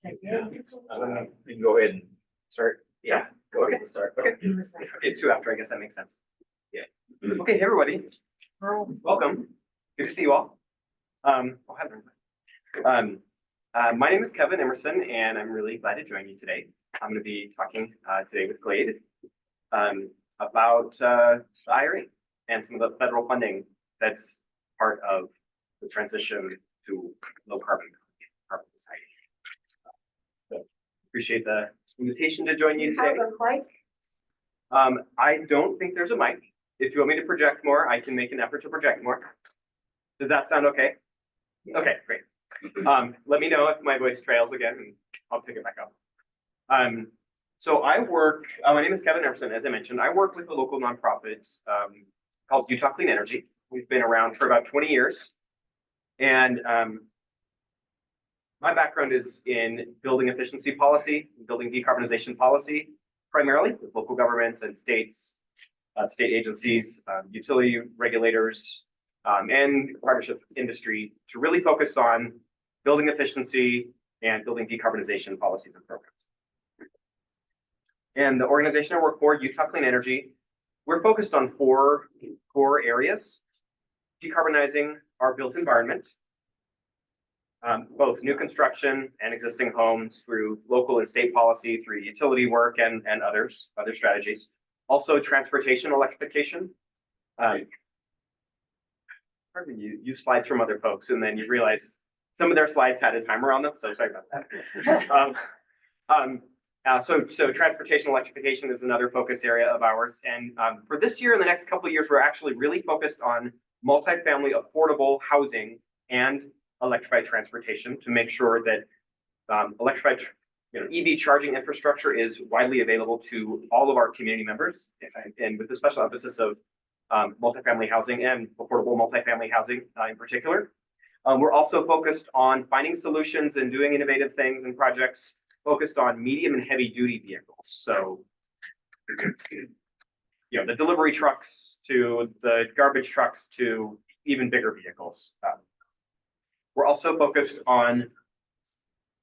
You can go ahead and start. Yeah, go ahead and start. Okay. It's 2 after, I guess that makes sense. Yeah. Okay, hey everybody. Welcome. Good to see you all. My name is Kevin Emerson, and I'm really glad to join you today. I'm going to be talking today with Glade about the IRA and some of the federal funding that's part of the transition to low carbon society. So appreciate the invitation to join you today. I don't think there's a mic. If you want me to project more, I can make an effort to project more. Does that sound okay? Okay, great. Let me know if my voice trails again, and I'll pick it back up. So I work, my name is Kevin Emerson, as I mentioned. I work with a local nonprofit called Utah Clean Energy. We've been around for about 20 years. And my background is in building efficiency policy, building decarbonization policy, primarily with local governments and states, state agencies, utility regulators, and partnership industry to really focus on building efficiency and building decarbonization policies and programs. And the organization I work for, Utah Clean Energy, we're focused on 4 core areas: decarbonizing our built environment, both new construction and existing homes through local and state policy, through utility work and other strategies. Also, transportation electrification. Pardon me, you use slides from other folks, and then you realize some of their slides had a timer on them, so sorry about that. So transportation electrification is another focus area of ours. And for this year and the next couple of years, we're actually really focused on multifamily affordable housing and electrified transportation to make sure that electrified EV charging infrastructure is widely available to all of our community members, and with the special emphasis of multifamily housing and affordable multifamily housing in particular. We're also focused on finding solutions and doing innovative things and projects focused on medium and heavy duty vehicles. So, the delivery trucks to the garbage trucks to even bigger vehicles. We're also focused on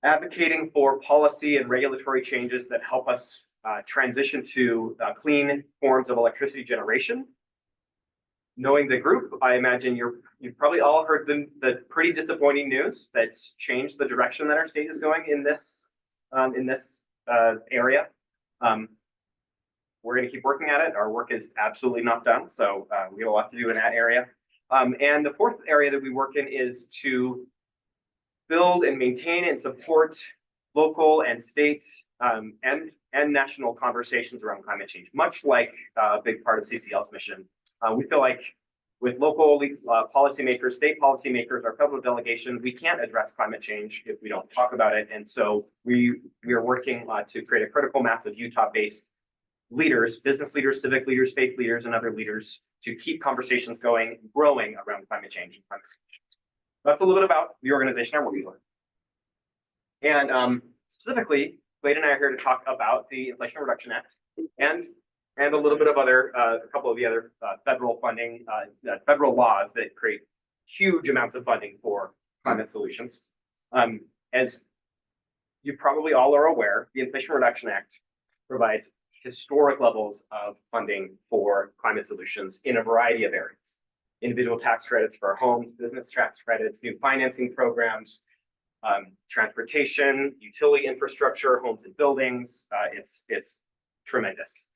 advocating for policy and regulatory changes that help us transition to clean forms of electricity generation. Knowing the group, I imagine you've probably all heard the pretty disappointing news that's changed the direction that our state is going in this area. We're going to keep working at it. Our work is absolutely not done, so we have a lot to do in that area. And the 4th area that we work in is to build and maintain and support local and state and national conversations around climate change, much like a big part of CCL's mission. We feel like with local policymakers, state policymakers, our federal delegation, we can't address climate change if we don't talk about it. And so we are working to create a critical mass of Utah-based leaders, business leaders, civic leaders, faith leaders, and other leaders to keep conversations growing around climate change and climate solutions. That's a little bit about the organization I work for. And specifically, Glade and I are here to talk about the Inflation Reduction Act and a little bit of a couple of the other federal funding, federal laws that create huge amounts of funding for climate solutions. As you probably all are aware, the Inflation Reduction Act provides historic levels of funding for climate solutions in a variety of areas. Individual tax credits for our homes, business tax credits, new financing programs, transportation, utility infrastructure, homes and buildings. It's tremendous.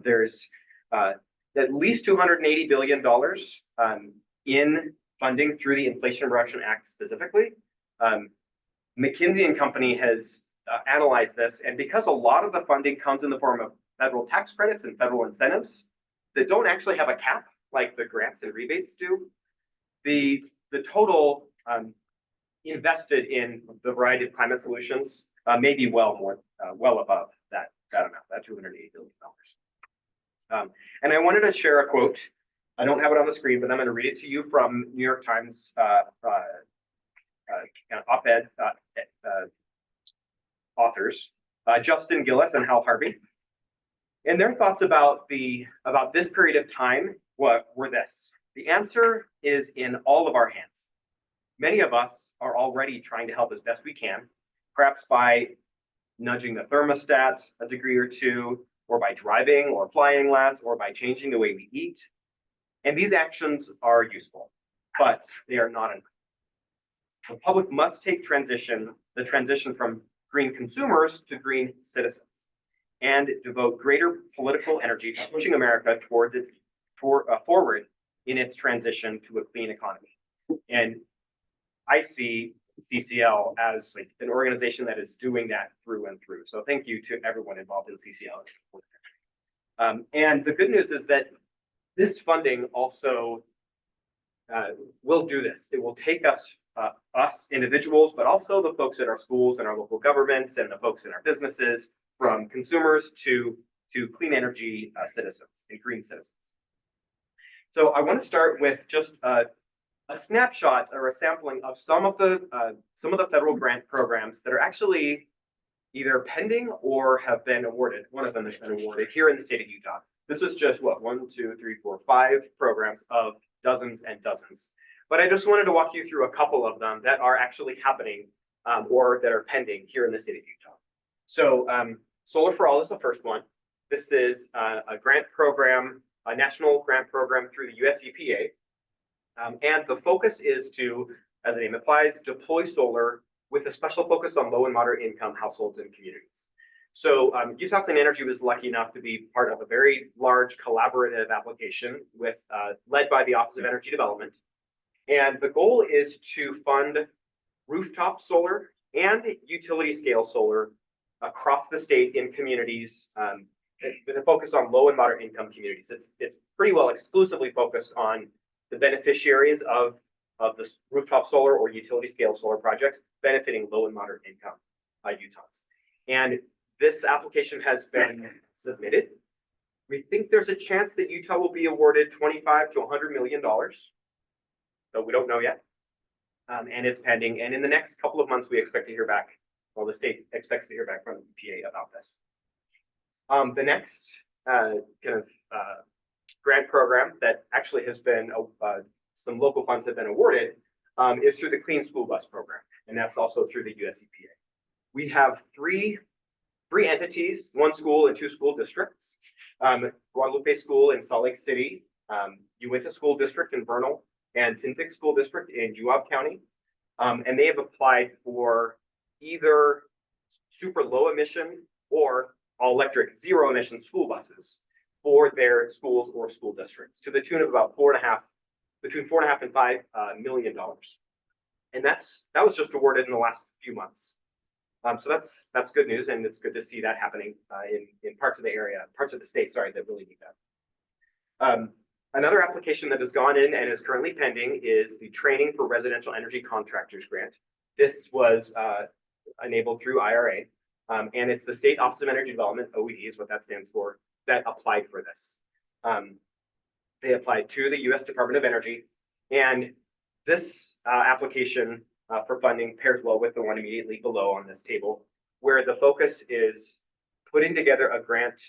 There's at least $280 billion in funding through the Inflation Reduction Act specifically. McKinsey and Company has analyzed this, and because a lot of the funding comes in the form of federal tax credits and federal incentives that don't actually have a cap like the grants and rebates do, the total invested in the variety of climate solutions may be well above that amount, that $280 billion. And I wanted to share a quote. I don't have it on the screen, but I'm going to read it to you from New York Times op-ed authors, Justin Gillis and Hal Harvey. And their thoughts about this period of time were this: the answer is in all of our hands. Many of us are already trying to help as best we can, perhaps by nudging the thermostat a degree or two, or by driving or flying less, or by changing the way we eat. And these actions are useful, but they are not enough. The public must take the transition from green consumers to green citizens, and devote greater political energy to pushing America towards forward in its transition to a clean economy. And I see CCL as like an organization that is doing that through and through. So thank you to everyone involved in CCL. And the good news is that this funding also will do this. It will take us individuals, but also the folks at our schools and our local governments and the folks in our businesses, from consumers to clean energy citizens and green citizens. So I want to start with just a snapshot or a sampling of some of the federal grant programs that are actually either pending or have been awarded. One of them has been awarded here in the state of Utah. This is just what, 1, 2, 3, 4, 5 programs of dozens and dozens. But I just wanted to walk you through a couple of them that are actually happening or that are pending here in the state of Utah. So Solar for All is the first one. This is a grant program, a national grant program through the US EPA. And the focus is to, as the name implies, deploy solar with a special focus on low and moderate income households and communities. So Utah Clean Energy was lucky enough to be part of a very large collaborative application with led by the Office of Energy Development. And the goal is to fund rooftop solar and utility scale solar across the state in communities with a focus on low and moderate income communities. It's pretty well exclusively focused on the beneficiaries of the rooftop solar or utility scale solar projects benefiting low and moderate income Utahns. And this application has been submitted. We think there's a chance that Utah will be awarded $25 to $100 million. So we don't know yet. And it's pending. And in the next couple of months, we expect to hear back. Well, the state expects to hear back from the EPA about this. The next grant program that actually has been, some local funds have been awarded is through the Clean School Bus Program. And that's also through the US EPA. We have three entities, 1 school and 2 school districts. Guadalupe School in Salt Lake City, Uinta School District in Vernal, and Tintic School District in Juab County. And they have applied for either super low emission or all electric zero emission school buses for their schools or school districts to the tune of about between $4.5 and $5 million. And that was just awarded in the last few months. So that's good news, and it's good to see that happening in parts of the state, that really need that. Another application that has gone in and is currently pending is the Training for Residential Energy Contractors Grant. This was enabled through IRA, and it's the State Office of Energy Development, OED is what that stands for, that applied for this. They applied to the US Department of Energy, and this application for funding pairs well with the one immediately below on this table, where the focus is putting together a grant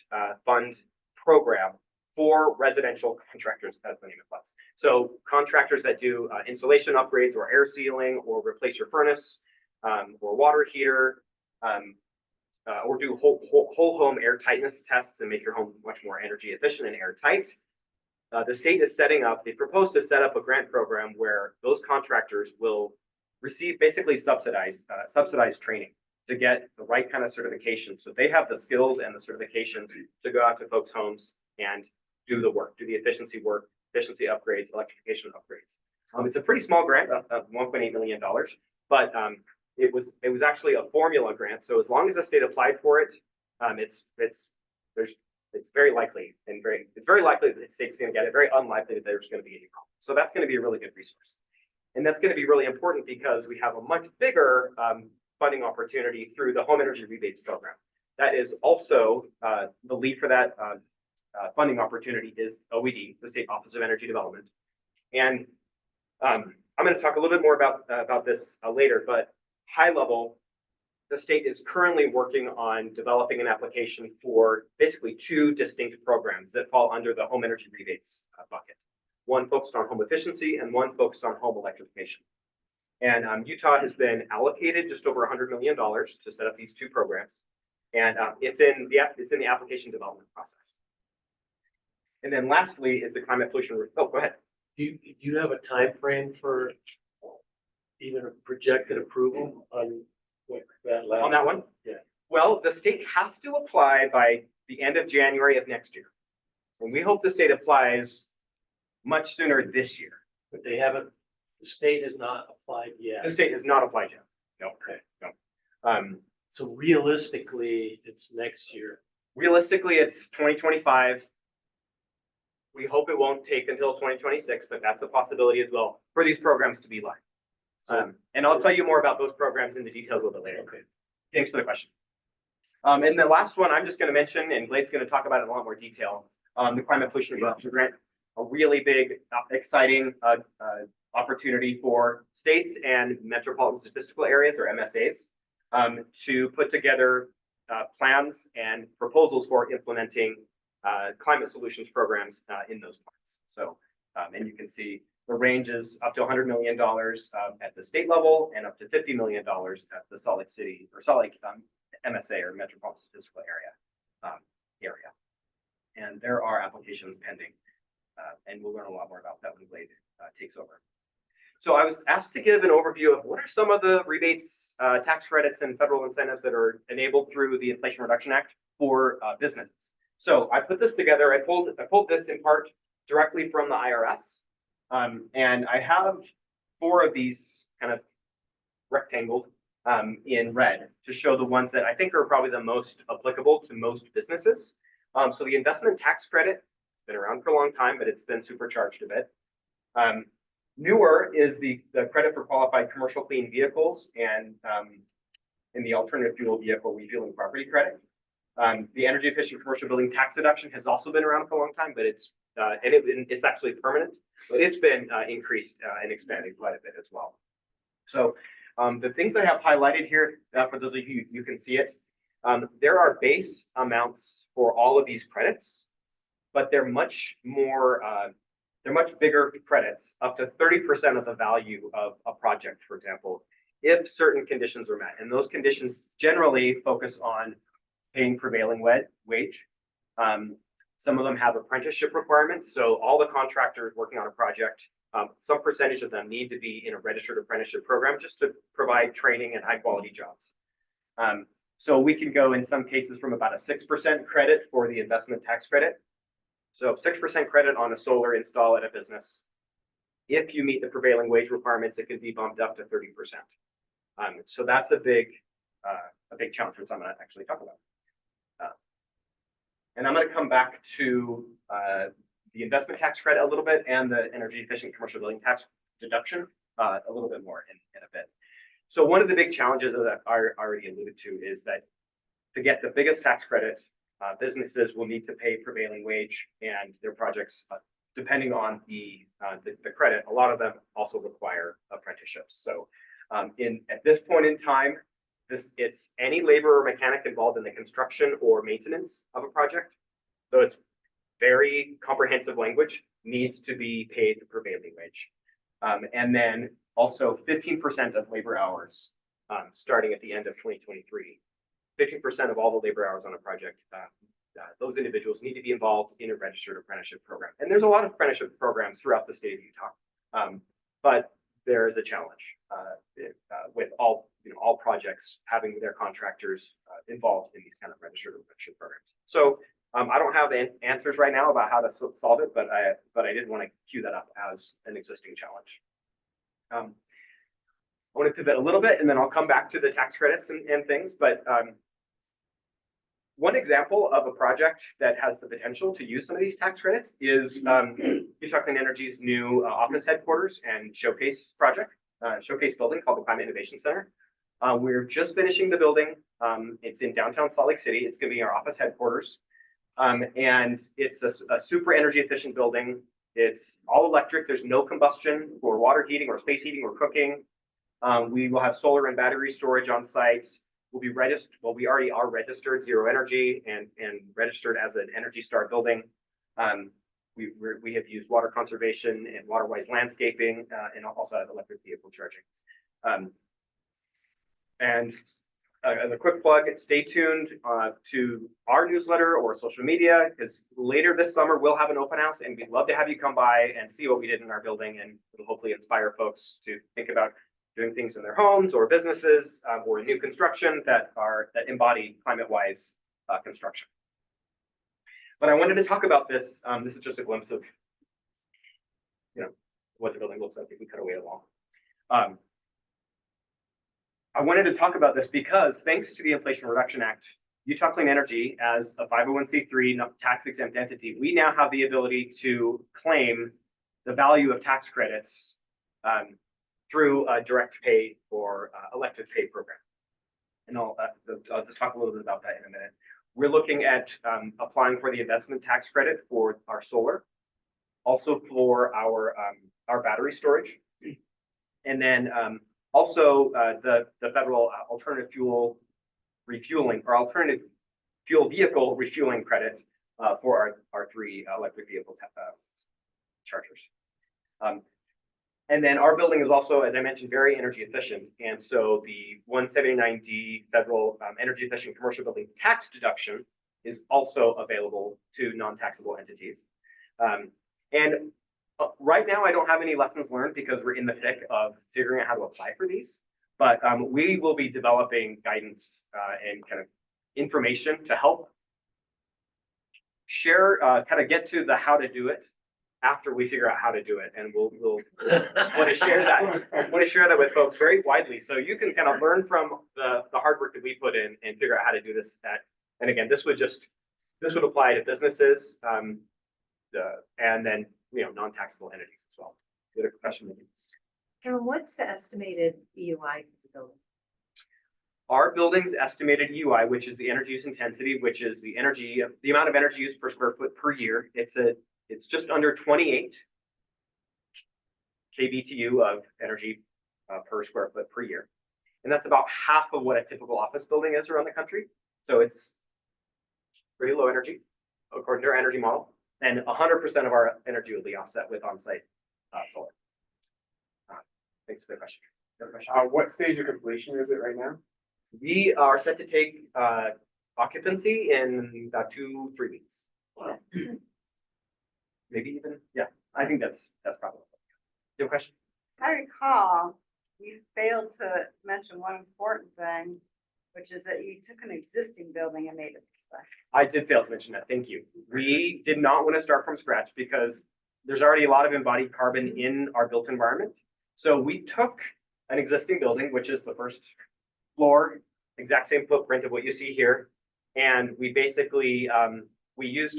fund program for residential contractors, as the name implies. So contractors that do insulation upgrades or air sealing or replace your furnace or water heater or do whole home air tightness tests and make your home much more energy efficient and airtight. The state is they proposed to set up a grant program where those contractors will receive basically subsidized training to get the right kind of certification. So they have the skills and the certification to go out to folks' homes and do the work, do the efficiency upgrades, electrification upgrades. It's a pretty small grant of $1.8 million, but it was actually a formula grant. So as long as the state applied for it, it's very likely that the state's going to get it. Very unlikely that there's going to be any problem. So that's going to be a really good resource. And that's going to be really important because we have a much bigger funding opportunity through the Home Energy Rebates Program. That is also the lead for that funding opportunity is OED, the State Office of Energy Development. And I'm going to talk a little bit more about this later, but high level, the state is currently working on developing an application for basically 2 distinct programs that fall under the Home Energy Rebates bucket. One focused on home efficiency and one focused on home electrification. And Utah has been allocated just over $100 million to set up these two programs. And it's in the application development process. And then lastly is the climate pollution. Oh, go ahead. Do you have a time frame for even a projected approval on what that last? On that one? Yeah. Well, the state has to apply by the end of January of next year. And we hope the state applies much sooner this year. But they haven't, the state has not applied yet. The state has not applied yet. No. Okay. No. So realistically, it's next year. Realistically, it's 2025. We hope it won't take until 2026, but that's a possibility as well for these programs to be live. And I'll tell you more about those programs in the details a little bit later. Okay. Thanks for the question. And the last one I'm just going to mention, and Glade's going to talk about it in a lot more detail, the climate pollution reduction grant, a really big, exciting opportunity for states and metropolitan statistical areas, or MSAs, to put together plans and proposals for implementing climate solutions programs in those plans. So, and you can see the range is up to $100 million at the state level and up to $50 million at the Salt Lake City or Salt Lake MSA or metropolitan statistical area. And there are applications pending, and we'll learn a lot more about that when Glade takes over. So I was asked to give an overview of what are some of the rebates, tax credits, and federal incentives that are enabled through the Inflation Reduction Act for businesses. So I put this together. I pulled this in part directly from the IRS, and I have 4 of these kind of rectangled in red to show the ones that I think are probably the most applicable to most businesses. So the investment tax credit has been around for a long time, but it's been supercharged a bit. Newer is the credit for qualified commercial clean vehicles and in the alternative fuel vehicle refueling property credit. The energy efficient commercial building tax deduction has also been around for a long time, but it's actually permanent, but it's been increased and expanded quite a bit as well. So the things I have highlighted here, for those of you who can see it, there are base amounts for all of these credits, but they're much more, they're much bigger credits, up to 30% of the value of a project, for example, if certain conditions are met. And those conditions generally focus on paying prevailing wage. Some of them have apprenticeship requirements. So all the contractors working on a project, some percentage of them need to be in a registered apprenticeship program just to provide training and high quality jobs. So we can go in some cases from about a 6% credit for the investment tax credit. So 6% credit on a solar install at a business. If you meet the prevailing wage requirements, it can be bumped up to 30%. So that's a big challenge, which I'm going to actually talk about. And I'm going to come back to the investment tax credit a little bit and the energy efficient commercial building tax deduction a little bit more in a bit. So one of the big challenges that I already alluded to is that to get the biggest tax credit, businesses will need to pay prevailing wage, and their projects, depending on the credit, a lot of them also require apprenticeships. So at this point in time, it's any labor or mechanic involved in the construction or maintenance of a project. So it's very comprehensive language, needs to be paid the prevailing wage. And then also 15% of labor hours starting at the end of 2023. 15% of all the labor hours on a project, those individuals need to be involved in a registered apprenticeship program. And there's a lot of apprenticeship programs throughout the state of Utah, but there is a challenge with all projects having their contractors involved in these kind of registered apprenticeship programs. So I don't have answers right now about how to solve it, but I did want to cue that up as an existing challenge. I want to pivot a little bit, and then I'll come back to the tax credits and things. But one example of a project that has the potential to use some of these tax credits is Utah Clean Energy's new office headquarters and showcase project, showcase building called the Climate Innovation Center. We're just finishing the building. It's in downtown Salt Lake City. It's going to be our office headquarters. And it's a super energy efficient building. It's all electric. There's no combustion for water heating or space heating or cooking. We will have solar and battery storage on site. We'll be registered. Well, we already are registered Zero Energy and registered as an Energy Star building. We have used water conservation and water-wise landscaping, and also have electric vehicle charging. And as a quick plug, stay tuned to our newsletter or social media, because later this summer we'll have an open house, and we'd love to have you come by and see what we did in our building, and it'll hopefully inspire folks to think about doing things in their homes or businesses or new construction that embody climate-wise construction. But I wanted to talk about this. This is just a glimpse of, what the building looks like if we cut away along. I wanted to talk about this because thanks to the Inflation Reduction Act, Utah Clean Energy, as a 501c3 tax-exempt entity, we now have the ability to claim the value of tax credits through a direct pay or elective pay program. And I'll just talk a little bit about that in a minute. We're looking at applying for the investment tax credit for our solar, also for our battery storage, and then also the federal alternative fuel refueling or alternative fuel vehicle refueling credit for our 3 electric vehicle chargers. And then our building is also, as I mentioned, very energy efficient. And so the 179D federal energy efficient commercial building tax deduction is also available to non-taxable entities. Right now, I don't have any lessons learned because we're in the thick of figuring out how to apply for these. But we will be developing guidance and kind of information to help share, kind of get to the how to do it after we figure out how to do it. And we'll want to share that. Want to share that with folks very widely, so you can kind of learn from the hard work that we put in and figure out how to do this. And again, this would apply to businesses and then non-taxable entities as well. You had a question? And what's the estimated EUI for the building? Our building's estimated EUI, which is the energy use intensity, which is the amount of energy used per square foot per year. It's just under 28 kBTU of energy per square foot per year. And that's about half of what a typical office building is around the country. So it's pretty low energy according to our energy model. And 100% of our energy will be offset with on-site solar. Thanks for the question. What stage of completion is it right now? We are set to take occupancy in about 2-3 weeks. Wow. Maybe even, yeah. I think that's probably. You have a question? I recall you failed to mention one important thing, which is that you took an existing building and made it this way. I did fail to mention that. Thank you. We did not want to start from scratch because there's already a lot of embodied carbon in our built environment. So we took an existing building, which is the first floor, exact same footprint of what you see here. And we basically, we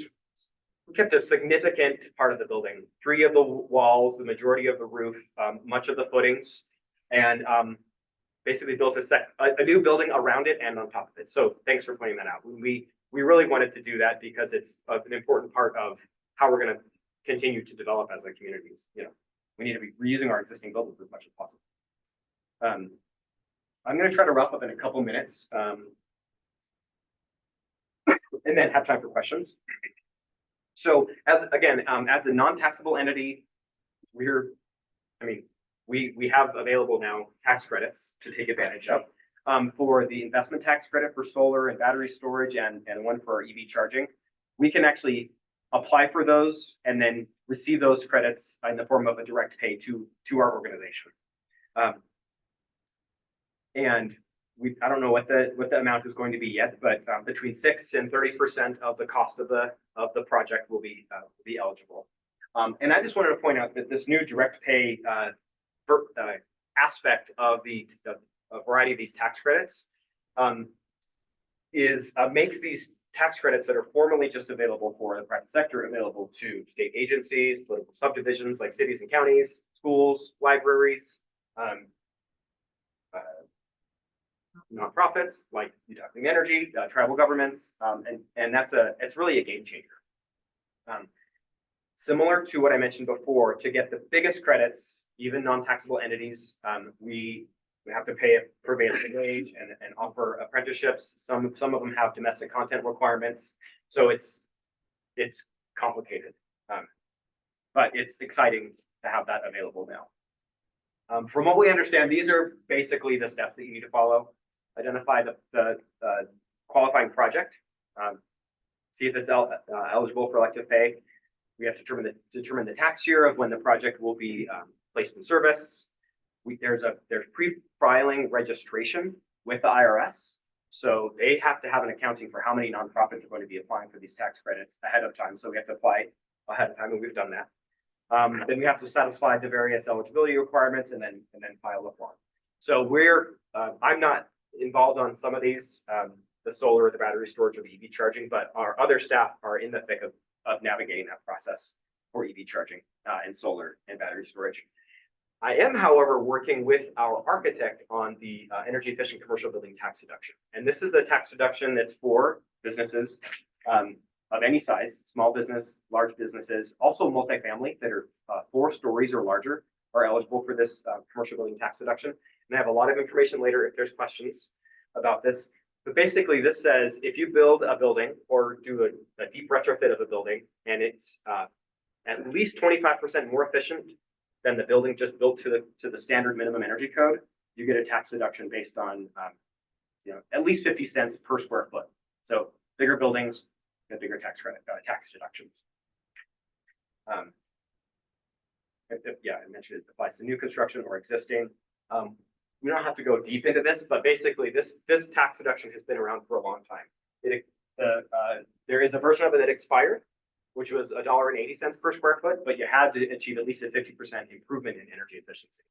kept a significant part of the building, 3 of the walls, the majority of the roof, much of the footings, and basically built a new building around it and on top of it. So thanks for pointing that out. We really wanted to do that because it's an important part of how we're going to continue to develop as a communities. We need to be reusing our existing buildings as much as possible. I'm going to try to wrap up in a couple minutes and then have time for questions. So as a non-taxable entity, we have available now tax credits to take advantage of for the investment tax credit for solar and battery storage and one for our EV charging. We can actually apply for those and then receive those credits in the form of a direct pay to our organization. And I don't know what the amount is going to be yet, but between 6 and 30% of the cost of the project will be eligible. And I just wanted to point out that this new direct pay aspect of a variety of these tax credits makes these tax credits that are formerly just available for the private sector available to state agencies, political subdivisions like cities and counties, schools, libraries, nonprofits like Utah Clean Energy, tribal governments, and it's really a game changer. Similar to what I mentioned before, to get the biggest credits, even non-taxable entities, we have to pay a prevailing wage and offer apprenticeships. Some of them have domestic content requirements, so it's complicated, but it's exciting to have that available now. From what we understand, these are basically the steps that you need to follow. Identify the qualifying project, see if it's eligible for elective pay. We have to determine the tax year of when the project will be placed in service. There's pre-filing registration with the IRS. So they have to have an accounting for how many nonprofits are going to be applying for these tax credits ahead of time. So we have to apply ahead of time, and we've done that. Then we have to satisfy the various eligibility requirements and then file a form. So I'm not involved on some of these, the solar, the battery storage, or the EV charging, but our other staff are in the thick of navigating that process for EV charging and solar and battery storage. I am, however, working with our architect on the energy efficient commercial building tax deduction. And this is a tax deduction that's for businesses of any size, small business, large businesses, also multifamily that are 4 stories or larger are eligible for this commercial building tax deduction. And I have a lot of information later if there's questions about this. But basically this says if you build a building or do a deep retrofit of a building and it's at least 25% more efficient than the building just built to the standard minimum energy code, you get a tax deduction based on at least 50 cents per square foot. So bigger buildings get bigger tax deductions. I mentioned it applies to new construction or existing. We don't have to go deep into this, but basically this tax deduction has been around for a long time. There is a version of it that expired, which was $1.80 per square foot, but you had to achieve at least a 50% improvement in energy efficiency.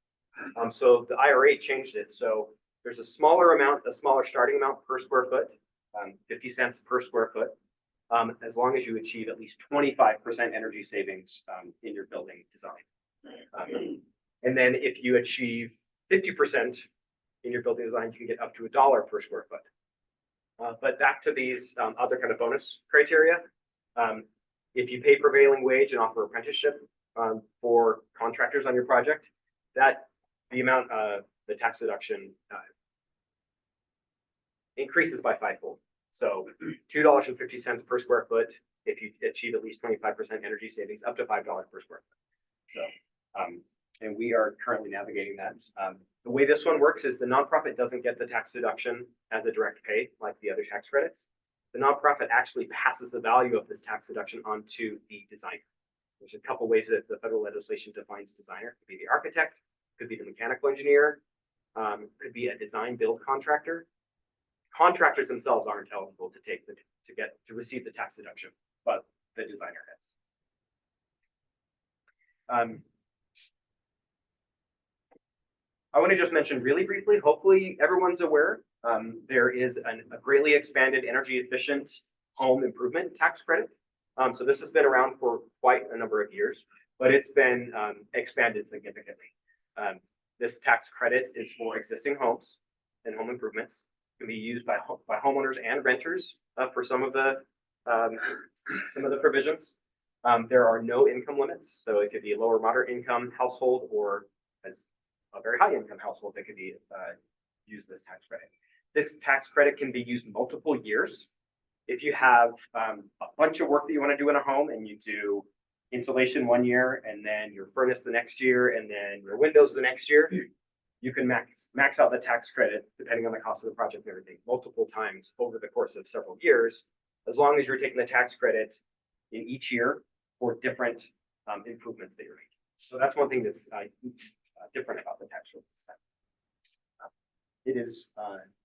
So the IRA changed it. So there's a smaller starting amount per square foot, 50 cents per square foot, as long as you achieve at least 25% energy savings in your building design. And then if you achieve 50% in your building design, you can get up to $1 per square foot. But back to these other kind of bonus criteria. If you pay prevailing wage and offer apprenticeship for contractors on your project, the amount of the tax deduction increases by 5-fold. So $2.50 per square foot if you achieve at least 25% energy savings, up to $5 per square foot. So, and we are currently navigating that. The way this one works is the nonprofit doesn't get the tax deduction as a direct pay like the other tax credits. The nonprofit actually passes the value of this tax deduction onto the designer. There's a couple ways that the federal legislation defines designer. It could be the architect, could be the mechanical engineer, could be a design build contractor. Contractors themselves aren't eligible to receive the tax deduction, but the designer has. I want to just mention really briefly, hopefully everyone's aware, there is a greatly expanded energy efficient home improvement tax credit. So this has been around for quite a number of years, but it's been expanded significantly. This tax credit is for existing homes and home improvements. It can be used by homeowners and renters for some of the provisions. There are no income limits, so it could be a lower moderate income household or as a very high income household that could be use this tax credit. This tax credit can be used multiple years. If you have a bunch of work that you want to do in a home and you do insulation one year and then your furnace the next year and then your windows the next year, you can max out the tax credit depending on the cost of the project and everything multiple times over the course of several years, as long as you're taking the tax credit in each year for different improvements that you're making. So that's one thing that's different about the tax credit this time.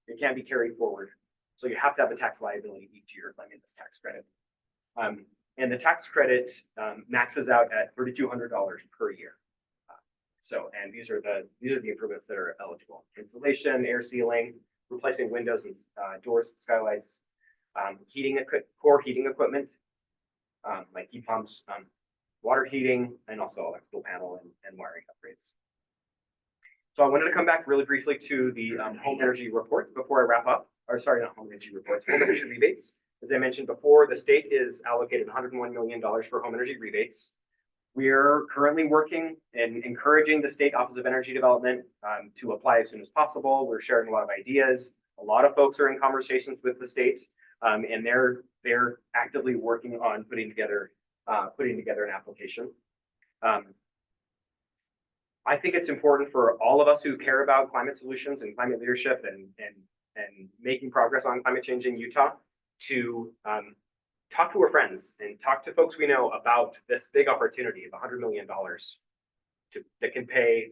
It can be carried forward. So you have to have a tax liability each year claiming this tax credit. And the tax credit maxes out at $3,200 per year. And these are the improvements that are eligible: insulation, air sealing, replacing windows and doors, skylights, core heating equipment like heat pumps, water heating, and also electrical panel and wiring upgrades. So I wanted to come back really briefly to the home energy report before I wrap up. Or sorry, not home energy reports, home energy rebates. As I mentioned before, the state is allocated $101 million for home energy rebates. We're currently working and encouraging the State Office of Energy Development to apply as soon as possible. We're sharing a lot of ideas. A lot of folks are in conversations with the state, and they're actively working on putting together an application. I think it's important for all of us who care about climate solutions and climate leadership and making progress on climate change in Utah to talk to our friends and talk to folks we know about this big opportunity of $100 million that can pay.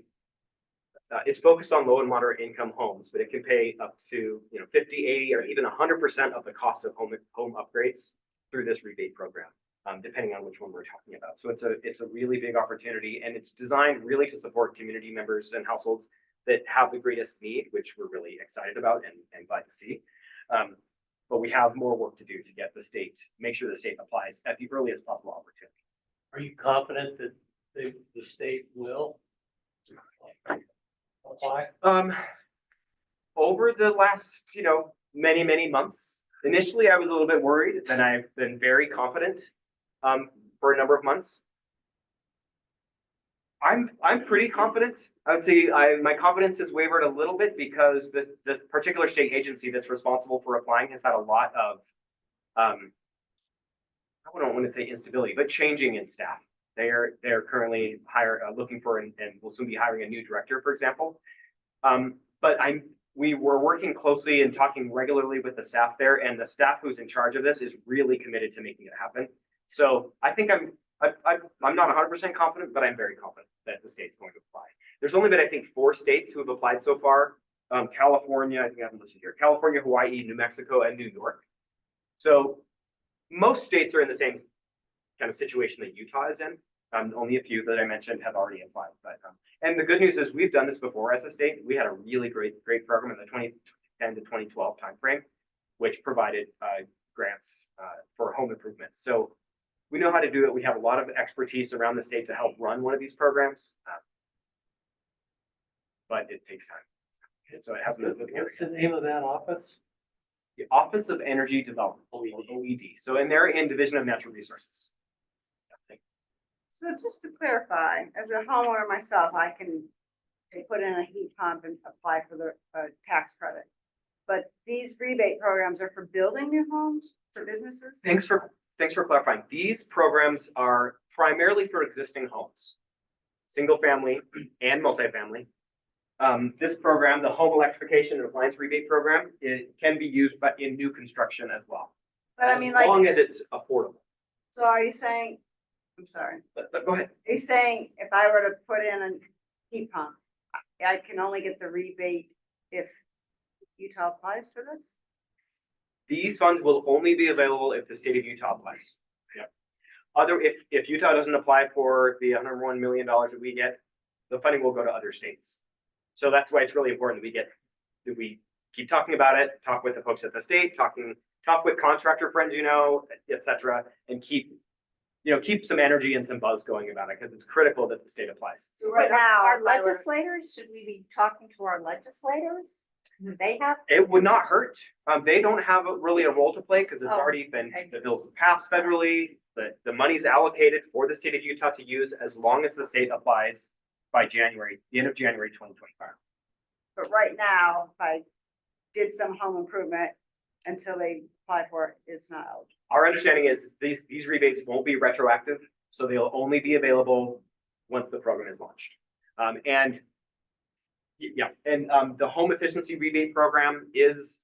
It's focused on low and moderate income homes, but it can pay up to 50, 80, or even 100% of the cost of home upgrades through this rebate program, depending on which one we're talking about. So it's a really big opportunity, and it's designed really to support community members and households that have the greatest need, which we're really excited about and glad to see. But we have more work to do to get the state, make sure the state applies at the earliest possible opportunity. Are you confident that the state will apply? Over the last, many months, initially I was a little bit worried, then I've been very confident for a number of months. I'm pretty confident. I would say my confidence has wavered a little bit because this particular state agency that's responsible for applying has had a lot of, I don't want to say instability, but changing in staff. They're currently looking for and will soon be hiring a new director, for example. But we were working closely and talking regularly with the staff there, and the staff who's in charge of this is really committed to making it happen. So I think I'm not 100% confident, but I'm very confident that the state's going to apply. There's only been, I think, 4 states who have applied so far. California, I think I haven't listed here, California, Hawaii, New Mexico, and New York. So most states are in the same kind of situation that Utah is in. Only a few that I mentioned have already applied. But and the good news is we've done this before as a state. We had a really great program in the 2010 to 2012 timeframe, which provided grants for home improvements. So we know how to do it. We have a lot of expertise around the state to help run one of these programs, but it takes time. So it hasn't been. What's the name of that office? The Office of Energy Development, or OED. So, and they're in Division of Natural Resources. So just to clarify, as a homeowner myself, I can put in a heat pump and apply for the tax credit. But these rebate programs are for building new homes for businesses? Thanks for clarifying. These programs are primarily for existing homes, single family and multifamily. This program, the Home Electrification and Appliance Rebate Program, it can be used in new construction as well. But I mean, like, as long as it's affordable. so are you saying, I'm sorry, But go ahead. are you saying if I were to put in a heat pump, I can only get the rebate if Utah applies for this? These funds will only be available if the state of Utah applies. Yep. If Utah doesn't apply for the $101 million that we get, the funding will go to other states. So that's why it's really important that we keep talking about it, talk with the folks at the state, talk with contractor friends, et cetera, and keep some energy and some buzz going about it, because it's critical that the state applies. So right now, Our if I were- legislators, should we be talking to our legislators? Do they have? It would not hurt. They don't have really a role to play because it's Oh, already been, okay. the bills have passed federally, the money's allocated for the state of Utah to use as long as the state applies by the end of January 2025. But right now, if I did some home improvement until they apply for it, it's not eligible. Our understanding is these rebates won't be retroactive, so they'll only be available once the program is launched. And the home efficiency rebate program is,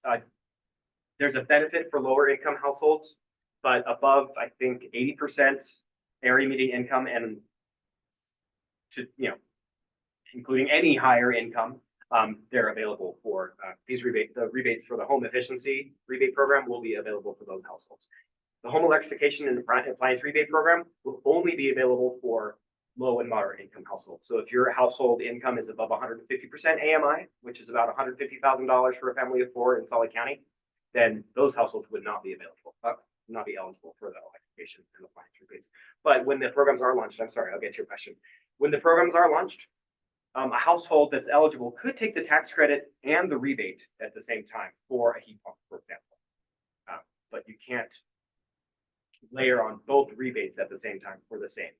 there's a benefit for lower income households, but above, I think, 80% area median income and including any higher income, they're available for these rebates. The rebates for the home efficiency rebate program will be available for those households. The home electrification and appliance rebate program will only be available for low and moderate income households. So if your household income is above 150% AMI, which is about $150,000 for a family of 4 in Salt County, then those households would not be eligible for the electrification and appliance rebates. But when the programs are launched, I'm sorry, I'll get to your question. When the programs are launched, a household that's eligible could take the tax credit and the rebate at the same time for a heat pump, for example. But you can't layer on both rebates at the same time for the same.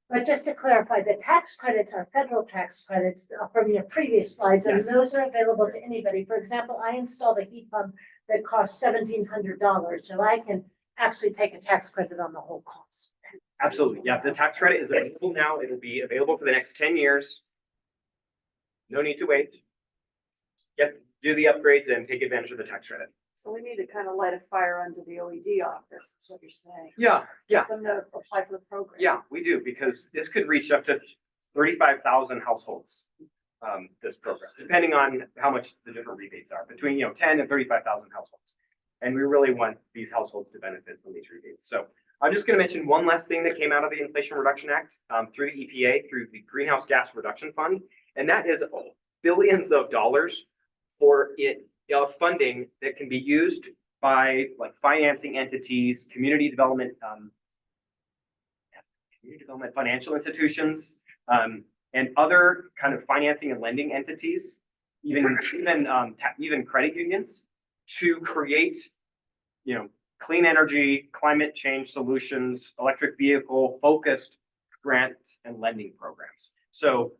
But just to clarify, the tax credits are federal tax credits from your previous slides, and Yes. those are available to anybody. For example, I installed a heat pump that cost $1,700, so I can actually take a tax credit on the whole cost. Absolutely. Yeah, the tax credit is available now. It'll be available for the next 10 years. No need to wait. Yep, do the upgrades and take advantage of the tax credit. So we need to kind of light a fire under the OED office, is what you're saying. Yeah, yeah, Get them to apply for the program. yeah, we do, because this could reach up to 35,000 households. This program, depending on how much the different rebates are, between, 10 and 35,000 households. And we really want these households to benefit from these rebates. So I'm just going to mention one last thing that came out of the Inflation Reduction Act through the EPA, through the Greenhouse Gas Reduction Fund, and that is billions of dollars for funding that can be used by like financing entities, community development financial institutions, and other kind of financing and lending entities, even credit unions, to create, clean energy, climate change solutions, electric vehicle focused grants and lending programs. So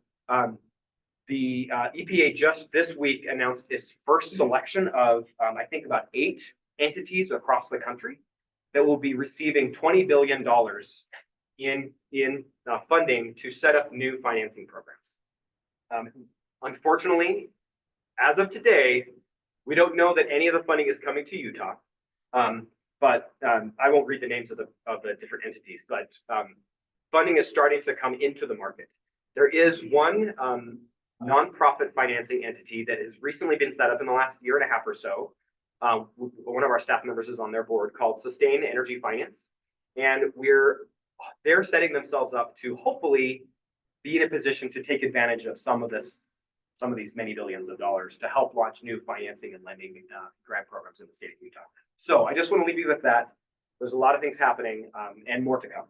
the EPA just this week announced its first selection of, I think, about 8 entities across the country that will be receiving $20 billion in funding to set up new financing programs. Unfortunately, as of today, we don't know that any of the funding is coming to Utah. But I won't read the names of the different entities, but funding is starting to come into the market. There is one nonprofit financing entity that has recently been set up in the last year and a half or so. One of our staff members is on their board, called Sustain Energy Finance. And they're setting themselves up to hopefully be in a position to take advantage of some of these many billions of dollars to help launch new financing and lending grant programs in the state of Utah. So I just want to leave you with that. There's a lot of things happening and more to come.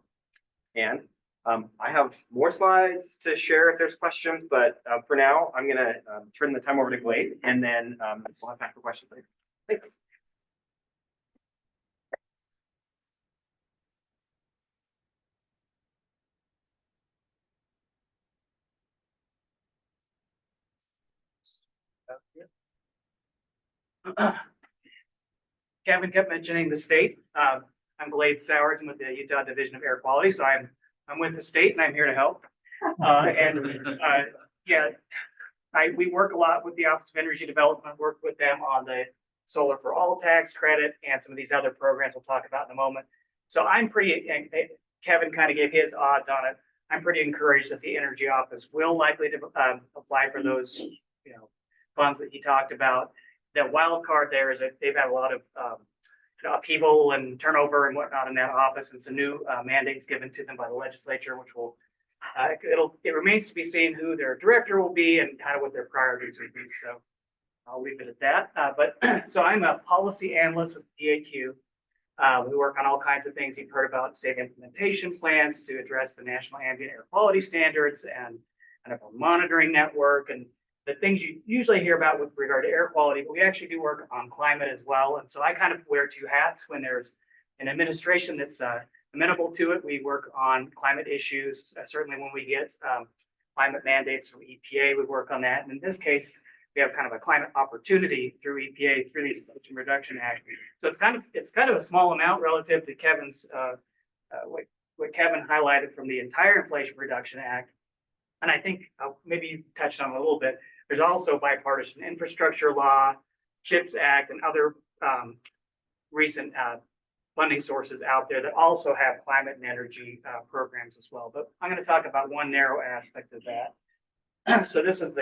And I have more slides to share if there's questions, but for now, I'm going to turn the time over to Glade, and then we'll have time for questions later. Thanks. Kevin kept mentioning the state. I'm Glade Soward. I'm with the Utah Division of Air Quality. So I'm with the state and I'm here to help. We work a lot with the Office of Energy Development, work with them on the Solar for All tax credit and some of these other programs we'll talk about in a moment. So I'm and Kevin kind of gave his odds on it. I'm pretty encouraged that the Energy Office will likely to apply for those, funds that he talked about. The wild card there is that they've had a lot of upheaval and turnover and whatnot in that office, and some new mandates given to them by the legislature, which will it remains to be seen who their director will be and kind of what their priorities would be. So I'll leave it at that. So I'm a policy analyst with DAQ. We work on all kinds of things you've heard about, state implementation plans to address the national ambient air quality standards and kind of a monitoring network and the things you usually hear about with regard to air quality, but we actually do work on climate as well. And so I kind of wear 2 hats. When there's an administration that's amenable to it, we work on climate issues. Certainly when we get climate mandates from EPA, we work on that. And in this case, we have kind of a climate opportunity through EPA, through the Inflation Reduction Act. So it's kind of a small amount relative to Kevin's, what Kevin highlighted from the entire Inflation Reduction Act. And I think maybe you touched on it a little bit. There's also bipartisan infrastructure law, CHIPS Act, and other recent funding sources out there that also have climate and energy programs as well. But I'm going to talk about one narrow aspect of that. So this is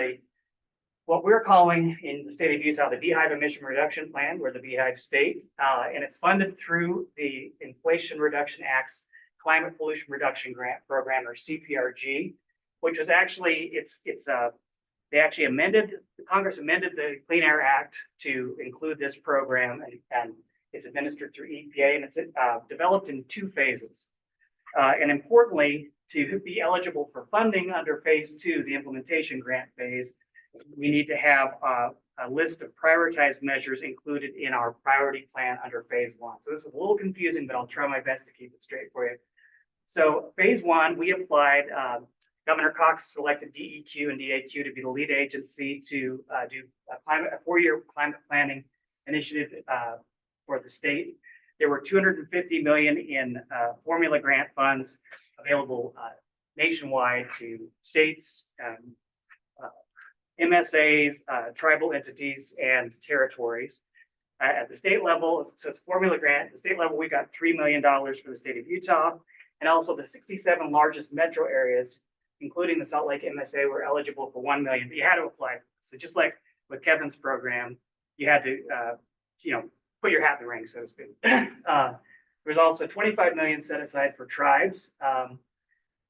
what we're calling in the state of Utah, the Beehive Emission Reduction Plan. We're the Beehive State, and it's funded through the Inflation Reduction Act's Climate Pollution Reduction Grant Program, or CPRG, which was actually, Congress amended the Clean Air Act to include this program, and it's administered through EPA, and it's developed in 2 phases. And importantly, to be eligible for funding under phase 2, the implementation grant phase, we need to have a list of prioritized measures included in our priority plan under phase 1. So this is a little confusing, but I'll try my best to keep it straight for you. So phase 1, we applied, Governor Cox selected DEQ and DAQ to be the lead agency to do a 4-year climate planning initiative for the state. There were 250 million in formula grant funds available nationwide to states, MSAs, tribal entities, and territories. At the state level, so it's formula grant. At the state level, we got $3 million for the state of Utah, and also the 67 largest metro areas, including the Salt Lake MSA, were eligible for 1 million. But you had to apply. So just like with Kevin's program, you had to, put your hat in the ring, so to speak. There's also 25 million set aside for tribes.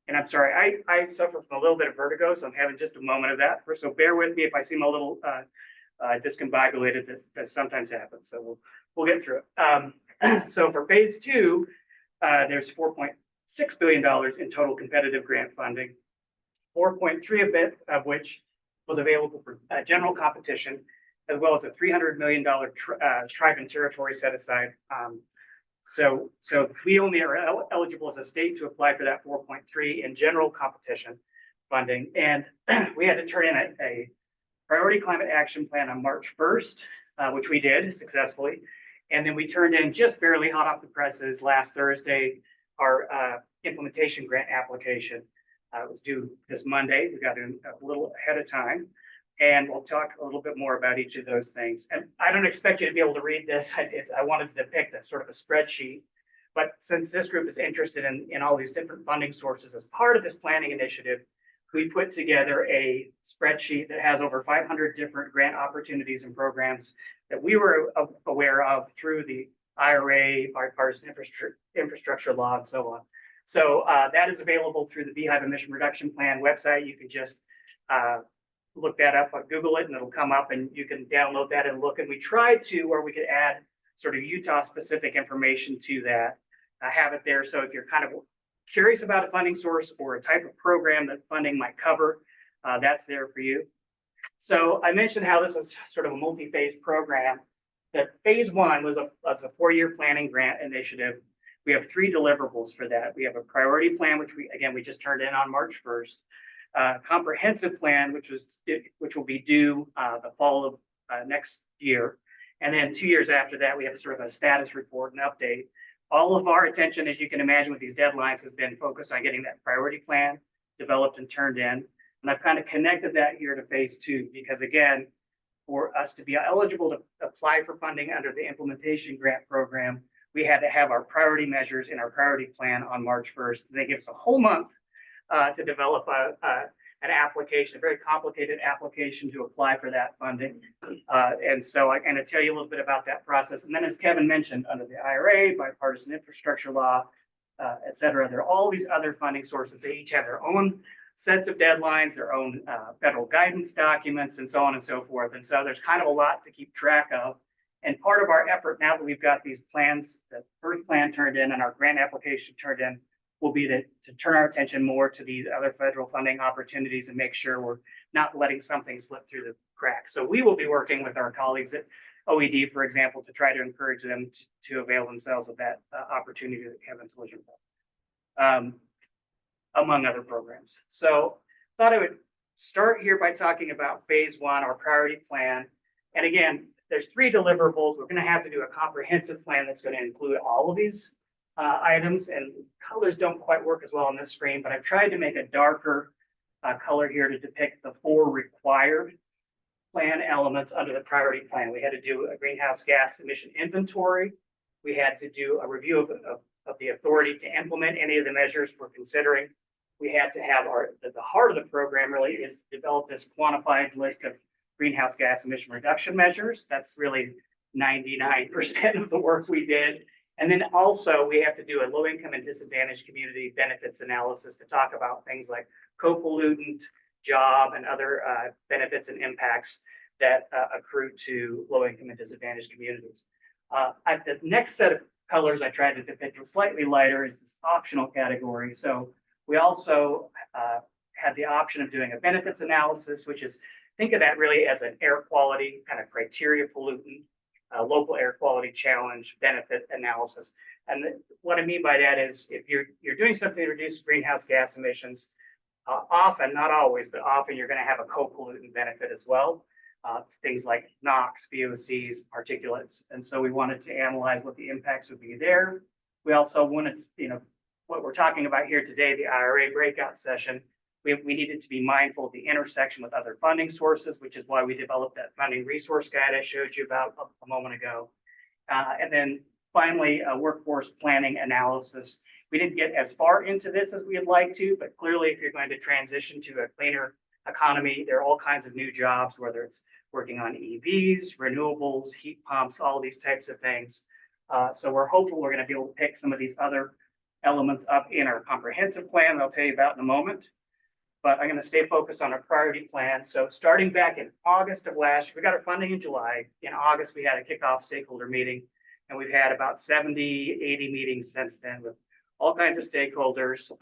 And I'm sorry, I suffer from a little bit of vertigo, so I'm having just a moment of that. So bear with me if I seem a little discombobulated. That sometimes happens. So we'll get through it. So for phase 2, there's $4.6 billion in total competitive grant funding, 4.3 of which was available for general competition, as well as a $300 million tribe and territory set aside. So we only are eligible as a state to apply for that 4.3 in general competition funding. And we had to turn in a priority climate action plan on March 1st, which we did successfully. And then we turned in, just barely hot off the presses, last Thursday, our implementation grant application. It was due this Monday. We got in a little ahead of time. And we'll talk a little bit more about each of those things. And I don't expect you to be able to read this. I wanted to depict a sort of a spreadsheet. But since this group is interested in all these different funding sources as part of this planning initiative, we put together a spreadsheet that has over 500 different grant opportunities and programs that we were aware of through the IRA, bipartisan infrastructure law, and so on. So that is available through the Beehive Emission Reduction Plan website. You can just look that up, Google it, and it'll come up, and you can download that and look. And we tried to, where we could add sort of Utah-specific information to that, have it there. So if you're kind of curious about a funding source or a type of program that funding might cover, that's there for you. So I mentioned how this is sort of a multi-phase program. That phase 1 was a 4-year planning grant initiative. We have 3 deliverables for that. We have a priority plan, which we just turned in on March 1st. Comprehensive plan, which will be due the fall of next year. And then 2 years after that, we have sort of a status report and update. All of our attention, as you can imagine with these deadlines, has been focused on getting that priority plan developed and turned in. And I've kind of connected that here to phase 2, because again, for us to be eligible to apply for funding under the implementation grant program, we had to have our priority measures in our priority plan on March 1st. They give us a whole month to develop an application, a very complicated application to apply for that funding. And so I'm going to tell you a little bit about that process. And then, as Kevin mentioned, under the IRA, bipartisan infrastructure law, et cetera, there are all these other funding sources. They each have their own sets of deadlines, their own federal guidance documents, and so on and so forth. And so there's kind of a lot to keep track of. And part of our effort, now that we've got these plans, the first plan turned in and our grant application turned in, will be to turn our attention more to these other federal funding opportunities and make sure we're not letting something slip through the cracks. So we will be working with our colleagues at OED, for example, to try to encourage them to avail themselves of that opportunity that Kevin's alluded about, among other programs. So thought I would start here by talking about phase 1, our priority plan. And again, there's 3 deliverables. We're going to have to do a comprehensive plan that's going to include all of these items, and colors don't quite work as well on this screen, but I've tried to make a darker color here to depict the 4 required plan elements under the priority plan. We had to do a greenhouse gas emission inventory. We had to do a review of the authority to implement any of the measures we're considering. We had to have the heart of the program really is develop this quantified list of greenhouse gas emission reduction measures. That's really 99% of the work we did. And then also we have to do a low income and disadvantaged community benefits analysis to talk about things like co-pollutant, job, and other benefits and impacts that accrue to low income and disadvantaged communities. The next set of colors I tried to depict slightly lighter is this optional category. So we also had the option of doing a benefits analysis, which is, think of that really as an air quality kind of criteria pollutant, local air quality challenge benefit analysis. And what I mean by that is if you're doing something to reduce greenhouse gas emissions, often, not always, but often you're going to have a co-pollutant benefit as well. things like NOx, VOCs, particulates. And so we wanted to analyze what the impacts would be there. We also wanted, what we're talking about here today, the IRA breakout session, we needed to be mindful of the intersection with other funding sources, which is why we developed that funding resource guide I showed you about a moment ago. And then finally, a workforce planning analysis. We didn't get as far into this as we'd like to, but clearly if you're going to transition to a cleaner economy, there are all kinds of new jobs, whether it's working on EVs, renewables, heat pumps, all these types of things. So we're hopeful we're going to be able to pick some of these other elements up in our comprehensive plan that I'll tell you about in a moment. But I'm going to stay focused on our priority plan. So starting back in August of last year, we got our funding in July. In August, we had a kickoff stakeholder meeting, and we've had about 70, 80 meetings since then with all kinds of stakeholders,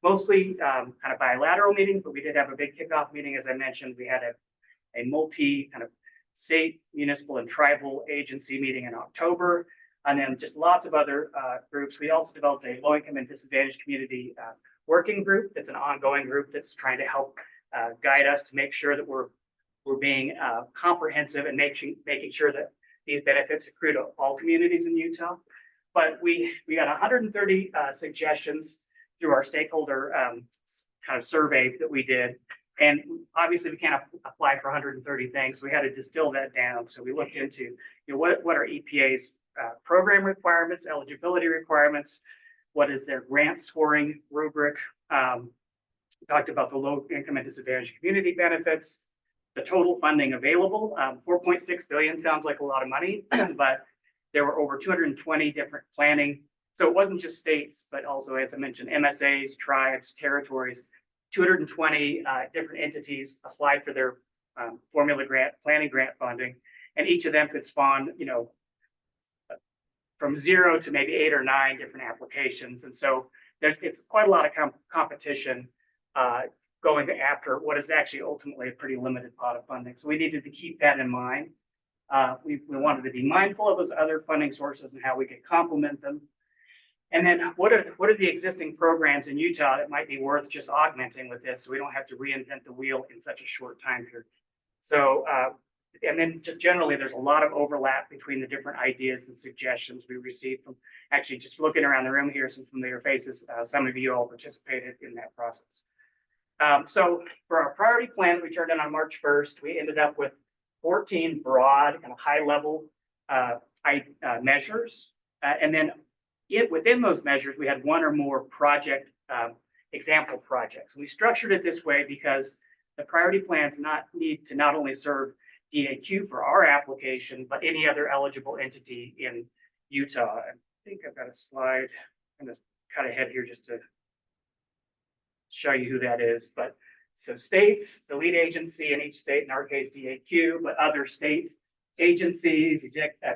mostly kind of bilateral meetings, but we did have a big kickoff meeting. As I mentioned, we had a multi kind of state, municipal, and tribal agency meeting in October, and then just lots of other groups. We also developed a low-income and disadvantaged community working group. That's an ongoing group that's trying to help guide us to make sure that we're being comprehensive and making sure that these benefits accrue to all communities in Utah. But we got 130 suggestions through our stakeholder kind of survey that we did. And obviously we can't apply for 130 things. We had to distill that down. So we looked into, what are EPA's program requirements, eligibility requirements, what is their grant scoring rubric? We talked about the low income and disadvantaged community benefits, the total funding available. 4.6 billion sounds like a lot of money, but there were over 220 different planning. So it wasn't just states, but also, as I mentioned, MSAs, tribes, territories, 220 different entities applied for their formula grant, planning grant funding, and each of them could spawn, from 0 to maybe 8 or 9 different applications. And so it's quite a lot of competition going after what is actually ultimately a pretty limited pot of funding. So we needed to keep that in mind. We wanted to be mindful of those other funding sources and how we could complement them. And then what are the existing programs in Utah that might be worth just augmenting with this so we don't have to reinvent the wheel in such a short time period. So and then just generally, there's a lot of overlap between the different ideas and suggestions we received from actually just looking around the room here, some familiar faces. Some of you all participated in that process. So for our priority plan, we turned in on March 1st. We ended up with 14 broad and high level measures. And then within those measures, we had one or more project example projects. And we structured it this way because the priority plans need to not only serve DAQ for our application, but any other eligible entity in Utah. I think I've got a slide. I'm going to cut ahead here just to show you who that is. But so states, the lead agency in each state, in our case DAQ, but other state agencies,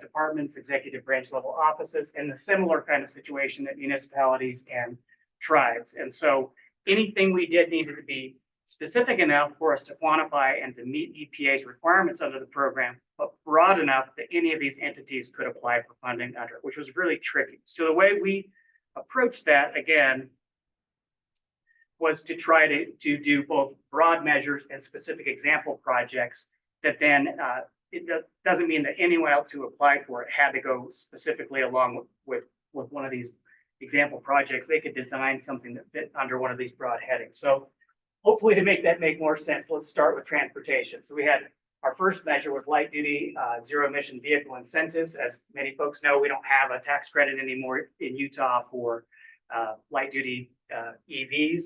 departments, executive branch level offices, and the similar kind of situation at municipalities and tribes. And so anything we did needed to be specific enough for us to quantify and to meet EPA's requirements under the program, but broad enough that any of these entities could apply for funding under it, which was really tricky. So the way we approached that, again, was to try to do both broad measures and specific example projects that then it doesn't mean that anyone else who applied for it had to go specifically along with one of these example projects. They could design something that fit under one of these broad headings. So hopefully to make that make more sense, let's start with transportation. So we had our first measure was light duty zero emission vehicle incentives. As many folks know, we don't have a tax credit anymore in Utah for light duty EVs.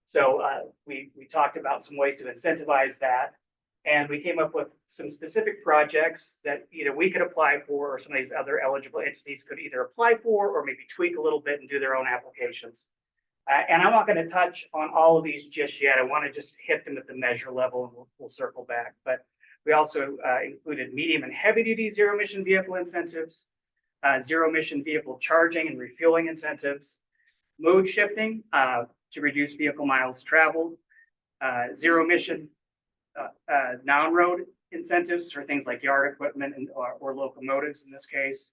So we talked about some ways to incentivize that. And we came up with some specific projects that either we could apply for or some of these other eligible entities could either apply for or maybe tweak a little bit and do their own applications. And I'm not going to touch on all of these just yet. I want to just hit them at the measure level and we'll circle back. But we also included medium and heavy duty zero emission vehicle incentives, zero emission vehicle charging and refueling incentives, mode shifting to reduce vehicle miles traveled, zero emission non-road incentives for things like yard equipment or locomotives in this case.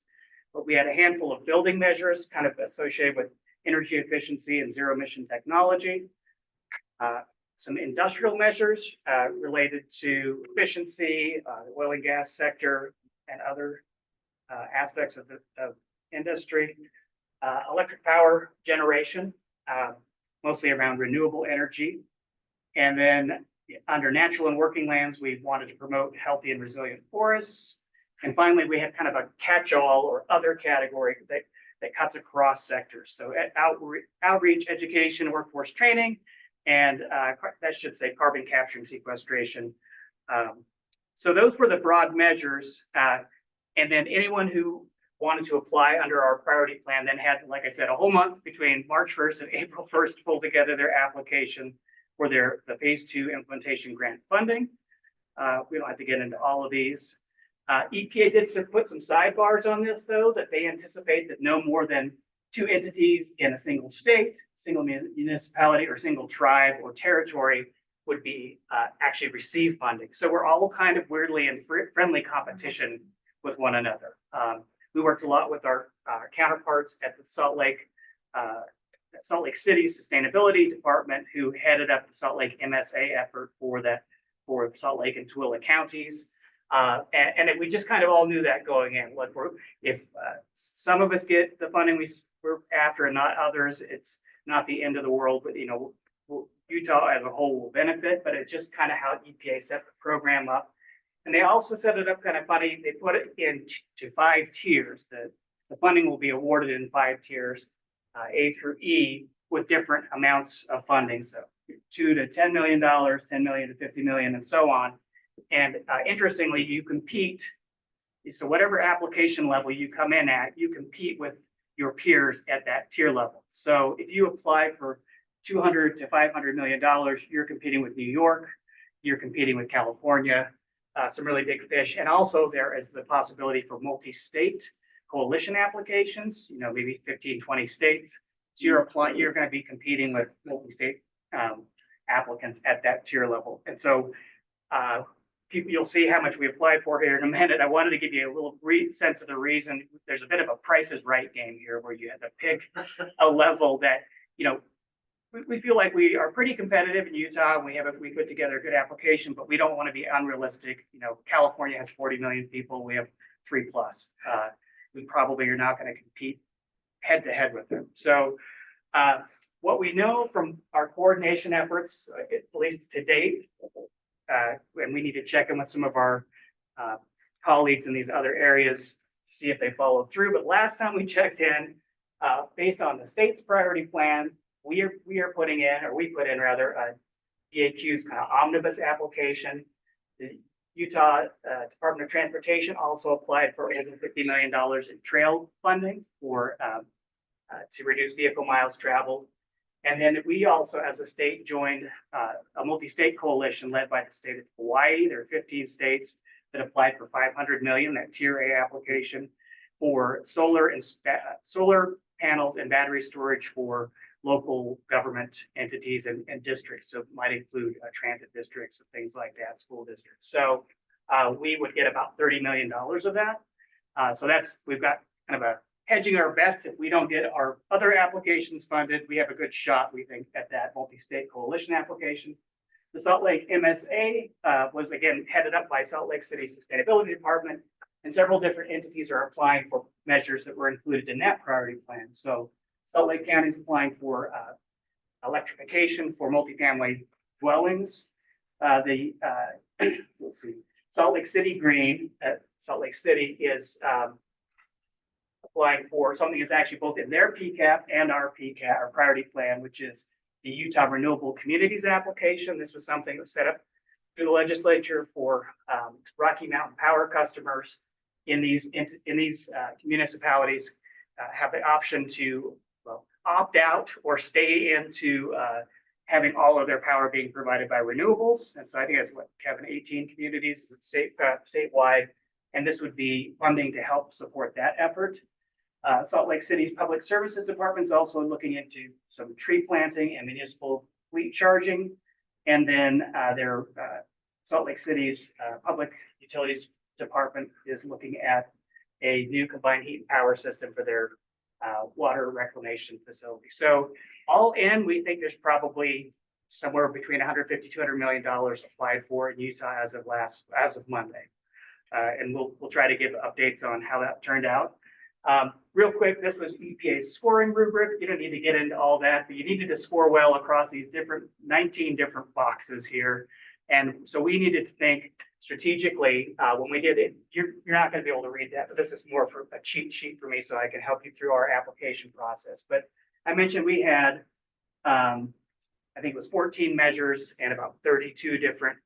But we had a handful of building measures kind of associated with energy efficiency and zero emission technology. some industrial measures related to efficiency, the oil and gas sector, and other aspects of the industry. Electric power generation, mostly around renewable energy. And then under natural and working lands, we wanted to promote healthy and resilient forests. And finally, we had kind of a catch-all or other category that cuts across sectors. So outreach, education, workforce training, and that should say carbon capture and sequestration. So those were the broad measures. And then anyone who wanted to apply under our priority plan then had, like I said, a whole month between March 1st and April 1st to pull together their application for the phase 2 implementation grant funding. We don't have to get into all of these. EPA did put some sidebars on this, though, that they anticipate that no more than 2 entities in a single state, single municipality, or single tribe or territory would be actually receive funding. So we're all kind of weirdly in friendly competition with one another. We worked a lot with our counterparts at the Salt Lake City Sustainability Department, who headed up the Salt Lake MSA effort for Salt Lake and Tooele counties. And we just kind of all knew that going in. Like, if some of us get the funding we're after and not others, it's not the end of the world. But Utah as a whole will benefit. But it's just kind of how EPA set the program up. And they also set it up kind of funny. They put it into 5 tiers. The funding will be awarded in 5 tiers, A through E, with different amounts of funding. So $2 to $10 million, $10 million to $50 million, and so on. And interestingly, you compete. So whatever application level you come in at, you compete with your peers at that tier level. So if you apply for $200 to $500 million, you're competing with New York, you're competing with California, some really big fish. And also there is the possibility for multi-state coalition applications, maybe 15, 20 states. So you're going to be competing with multi-state applicants at that tier level. And so you'll see how much we applied for here in a minute. I wanted to give you a little sense of the reason. There's a bit of a Price is Right game here, where you have to pick a level that, we feel like we are pretty competitive in Utah, and we put together a good application, but we don't want to be unrealistic. California has 40 million people. We have 3+. We probably are not going to compete head to head with them. So what we know from our coordination efforts, at least to date, and we need to check in with some of our colleagues in these other areas to see if they follow through. But last time we checked in, based on the state's priority plan, we put in rather DAQ's kind of omnibus application. The Utah Department of Transportation also applied for over $50 million in trail funding to reduce vehicle miles traveled. And then we also, as a state, joined a multi-state coalition led by the state of Hawaii. There are 15 states that applied for $500 million, that Tier A application, for solar panels and battery storage for local government entities and districts. So it might include transit districts and things like that, school districts. So we would get about $30 million of that. So we've got kind of a hedging our bets. If we don't get our other applications funded, we have a good shot, we think, at that multi-state coalition application. The Salt Lake MSA was, again, headed up by Salt Lake City Sustainability Department, and several different entities are applying for measures that were included in that priority plan. So Salt Lake County is applying for electrification for multifamily dwellings. Let's see, Salt Lake City Green at Salt Lake City is applying for something that's actually both in their PCAP and our PCAP, our priority plan, which is the Utah Renewable Communities application. This was something that was set up through the legislature for Rocky Mountain Power customers in these municipalities have the option to opt out or stay into having all of their power being provided by renewables. And so I think that's what, Kevin, 18 communities statewide. And this would be funding to help support that effort. Salt Lake City's Public Services Department is also looking into some tree planting and municipal fleet charging. And then their Salt Lake City's Public Utilities Department is looking at a new combined heat and power system for their water reclamation facility. So all in, we think there's probably somewhere between 150, $200 million applied for in Utah as of Monday. And we'll try to give updates on how that turned out. Real quick, this was EPA's scoring rubric. You don't need to get into all that, but you needed to score well across these 19 different boxes here. And so we needed to think strategically when we did it. You're not going to be able to read that, but this is more for a cheat sheet for me so I can help you through our application process. But I mentioned we had, I think it was 14 measures and about 32 different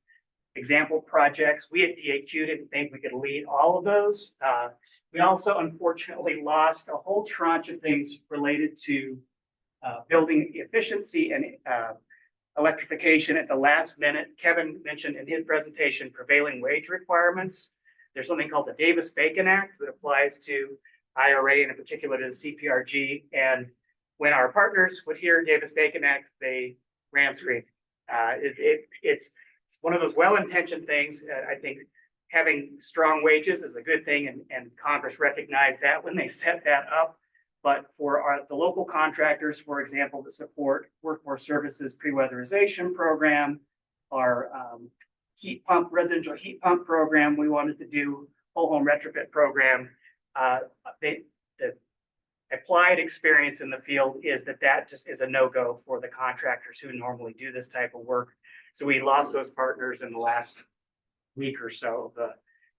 example projects. We at DAQ didn't think we could lead all of those. We also unfortunately lost a whole tranche of things related to building efficiency and electrification at the last minute. Kevin mentioned in his presentation prevailing wage requirements. There's something called the Davis-Bacon Act that applies to IRA and in particular to the CPRG. And when our partners would hear Davis-Bacon Act, they ran screaming. It's one of those well-intentioned things. I think having strong wages is a good thing, and Congress recognized that when they set that up. But for the local contractors, for example, that support workforce services pre-weatherization program, our residential heat pump program, we wanted to do whole home retrofit program. The applied experience in the field is that just is a no-go for the contractors who normally do this type of work. So we lost those partners in the last week or so of the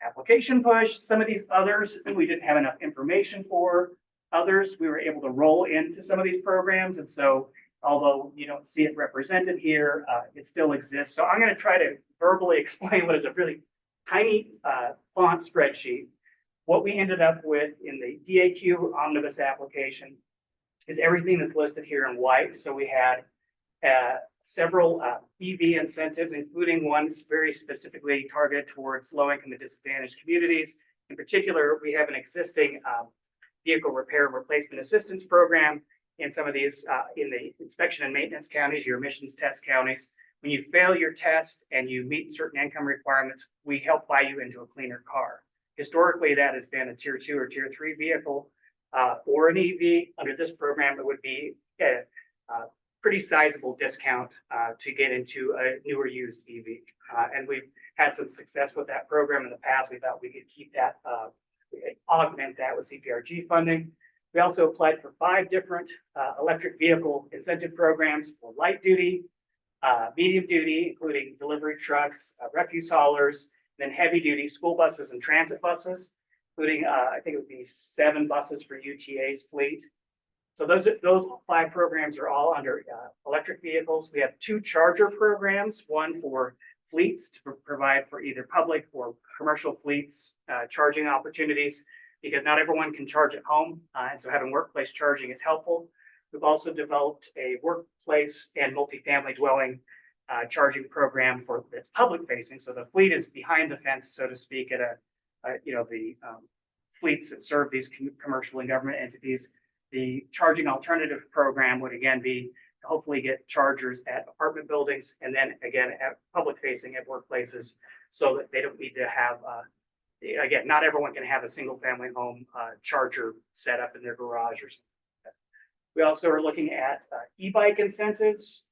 application push. Some of these others we didn't have enough information for. Others we were able to roll into some of these programs. And so although you don't see it represented here, it still exists. So I'm going to try to verbally explain what is a really tiny font spreadsheet. What we ended up with in the DAQ omnibus application is everything that's listed here in white. So we had several EV incentives, including ones very specifically targeted towards low-income and disadvantaged communities. In particular, we have an existing vehicle repair and replacement assistance program in some of these in the inspection and maintenance counties, your emissions test counties. When you fail your test and you meet certain income requirements, we help buy you into a cleaner car. Historically, that has been a tier 2 or tier 3 vehicle or an EV. Under this program, it would be a pretty sizable discount to get into a newer used EV. And we've had some success with that program in the past. We thought we could keep that, augment that with CPRG funding. We also applied for 5 different electric vehicle incentive programs for light duty, medium duty, including delivery trucks, refuse haulers, then heavy duty school buses and transit buses, including I think it would be 7 buses for UTA's fleet. So those 5 programs are all under electric vehicles. We have 2 charger programs, one for fleets to provide for either public or commercial fleets charging opportunities, because not everyone can charge at home. And so having workplace charging is helpful. We've also developed a workplace and multifamily dwelling charging program for that's public facing. So the fleet is behind the fence, so to speak, at the fleets that serve these commercial and government entities. The charging alternative program would again be to hopefully get chargers at apartment buildings and then again at public facing at workplaces, so that they don't need to have, again, not everyone can have a single family home charger set up in their garage or something. We also are looking at e-bike incentives,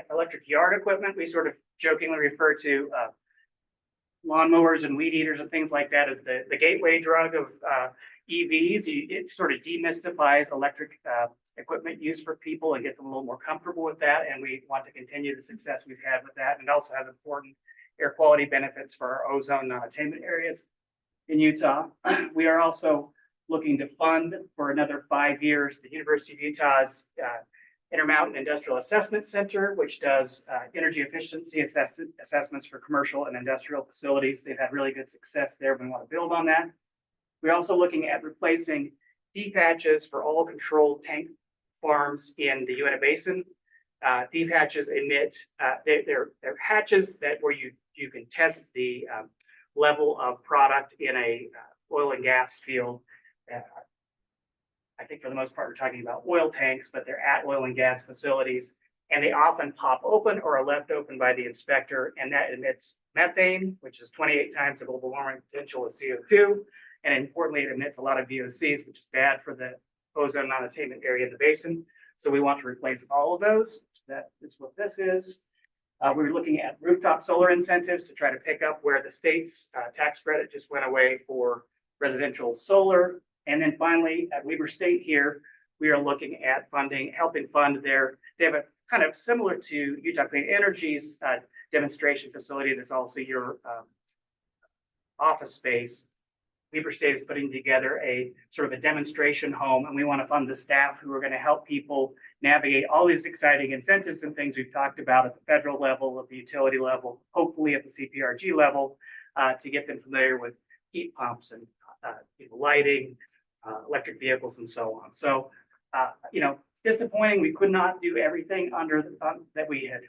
electric yard equipment. We sort of jokingly refer to lawnmowers and weed eaters and things like that as the gateway drug of EVs. It sort of demystifies electric equipment use for people and get them a little more comfortable with that. And we want to continue the success we've had with that. And it also has important air quality benefits for our ozone non-attainment areas in Utah. We are also looking to fund for another 5 years the University of Utah's Intermountain Industrial Assessment Center, which does energy efficiency assessments for commercial and industrial facilities. They've had really good success there. We want to build on that. We're also looking at replacing DFATs for all controlled tank farms in the Uinta Basin. DFATs emit, they're hatches where you can test the level of product in a oil and gas field. I think for the most part, we're talking about oil tanks, but they're at oil and gas facilities, and they often pop open or are left open by the inspector, and that emits methane, which is 28 times the global warming potential of CO2. And importantly, it emits a lot of VOCs, which is bad for the ozone non-attainment area of the basin. So we want to replace all of those. That is what this is. We were looking at rooftop solar incentives to try to pick up where the state's tax credit just went away for residential solar. And then finally, at Weber State here, we are looking at helping fund they have a kind of similar to Utah Clean Energy's demonstration facility that's also your office space. Weber State is putting together a sort of a demonstration home, and we want to fund the staff who are going to help people navigate all these exciting incentives and things we've talked about at the federal level, at the utility level, hopefully at the CPRG level, to get them familiar with heat pumps and lighting, electric vehicles, and so on. So, it's disappointing we could not do everything under that we had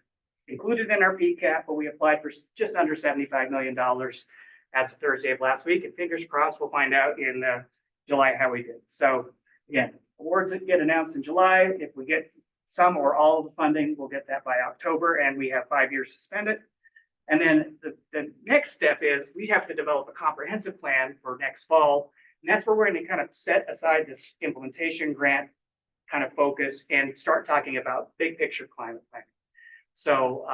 included in our PCAP, but we applied for just under $75 million as of Thursday of last week, and fingers crossed we'll find out in July how we did. So again, awards that get announced in July. If we get some or all of the funding, we'll get that by October, and we have 5 years to spend it. And then the next step is we have to develop a comprehensive plan for next fall. And that's where we're going to kind of set aside this implementation grant kind of focus and start talking about big picture climate planning. So,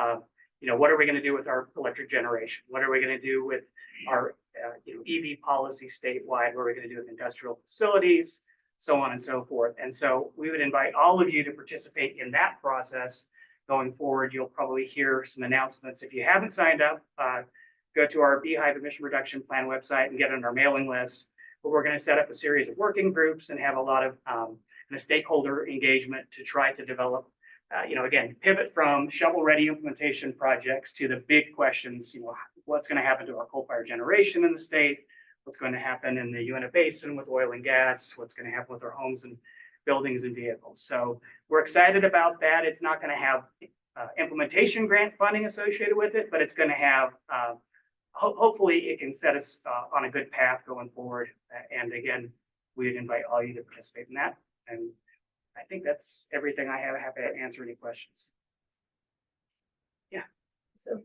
what are we going to do with our electric generation? What are we going to do with our EV policy statewide? What are we going to do with industrial facilities, so on and so forth? And so we would invite all of you to participate in that process going forward. You'll probably hear some announcements. If you haven't signed up, go to our Beehive Emission Reduction Plan website and get on our mailing list. But we're going to set up a series of working groups and have a lot of stakeholder engagement to try to develop, again, pivot from shovel-ready implementation projects to the big questions, what's going to happen to our coal-fired generation in the state, what's going to happen in the Uinta Basin with oil and gas, what's going to happen with our homes and buildings and vehicles. So we're excited about that. It's not going to have implementation grant funding associated with it, but it's going to have, hopefully it can set us on a good path going forward. And again, we'd invite all you to participate in that. And I think that's everything I have. Happy to answer any questions. Yeah. So,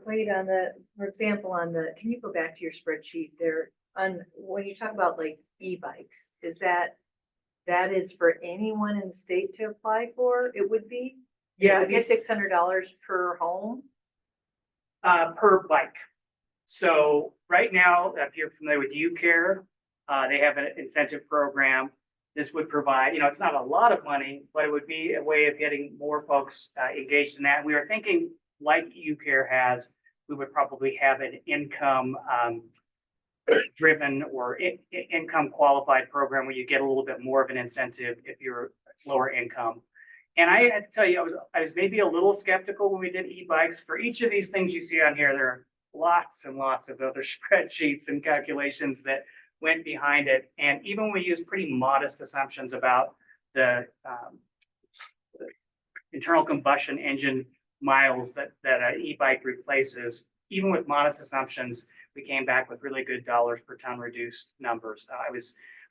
Glade, for example, can you go back to your spreadsheet there when you talk about like e-bikes, that is for anyone in the state to apply for? It would be? Yeah. It would be $600 per home? Per bike. So right now, if you're familiar with UCare, they have an incentive program. This would provide, it's not a lot of money, but it would be a way of getting more folks engaged in that. We are thinking, like UCare has, we would probably have an income driven or income qualified program where you get a little bit more of an incentive if you're lower income. And I had to tell you, I was maybe a little skeptical when we did e-bikes. For each of these things you see on here, there are lots and lots of other spreadsheets and calculations that went behind it. And even when we use pretty modest assumptions about the internal combustion engine miles that an e-bike replaces, even with modest assumptions, we came back with really good dollars per ton reduced numbers.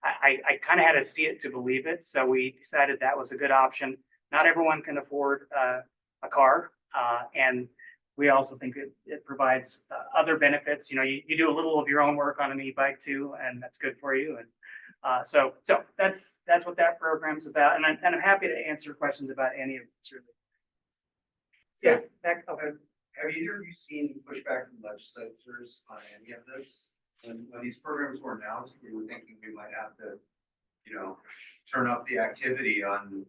I kind of had to see it to believe it. So we decided that was a good option. Not everyone can afford a car. And we also think it provides other benefits. You do a little of your own work on an e-bike too, and that's good for you. And so that's what that program's about. And I'm happy to answer questions about any of this. Really. Yeah. Have either of you seen pushback from legislators on any of this? When these programs were announced, we were thinking we might have to, turn up the activity on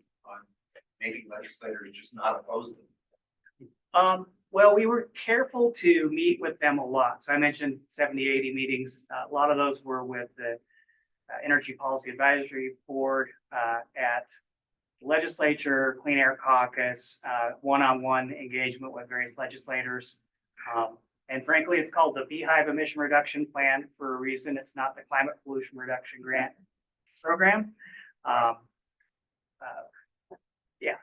making legislators just not oppose them. Well, we were careful to meet with them a lot. So I mentioned 70, 80 meetings. A lot of those were with the Energy Policy Advisory Board at legislature, Clean Air Caucus, one-on-one engagement with various legislators. And frankly, it's called the Beehive Emission Reduction Plan for a reason. It's not the Climate Pollution Reduction Grant Program.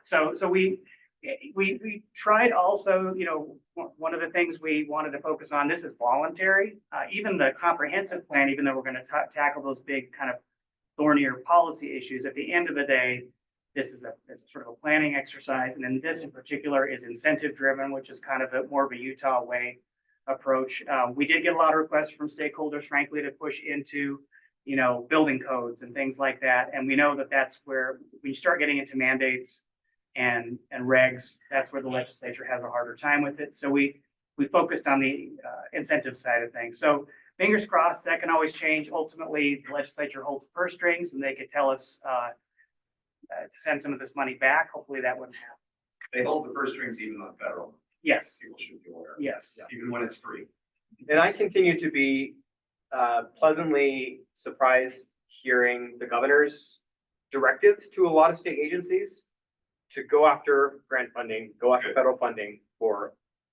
So we tried also, one of the things we wanted to focus on, this is voluntary. Even the comprehensive plan, even though we're going to tackle those big kind of thornier policy issues, at the end of the day, this is it's sort of a planning exercise. And then this in particular is incentive driven, which is kind of more of a Utah way approach. We did get a lot of requests from stakeholders, frankly, to push into, building codes and things like that. And we know that that's where when you start getting into mandates and regs. That's where the legislature has a harder time with it. So we focused on the incentive side of things. So fingers crossed, that can always change. Ultimately, the legislature holds the purse strings and they could tell us to send some of this money back. Hopefully that wouldn't happen. They hold the purse strings even on federal. Yes, People should be aware. yes. Even when it's free. And I continue to be pleasantly surprised hearing the governor's directives to a lot of state agencies to go after grant funding, go after federal funding for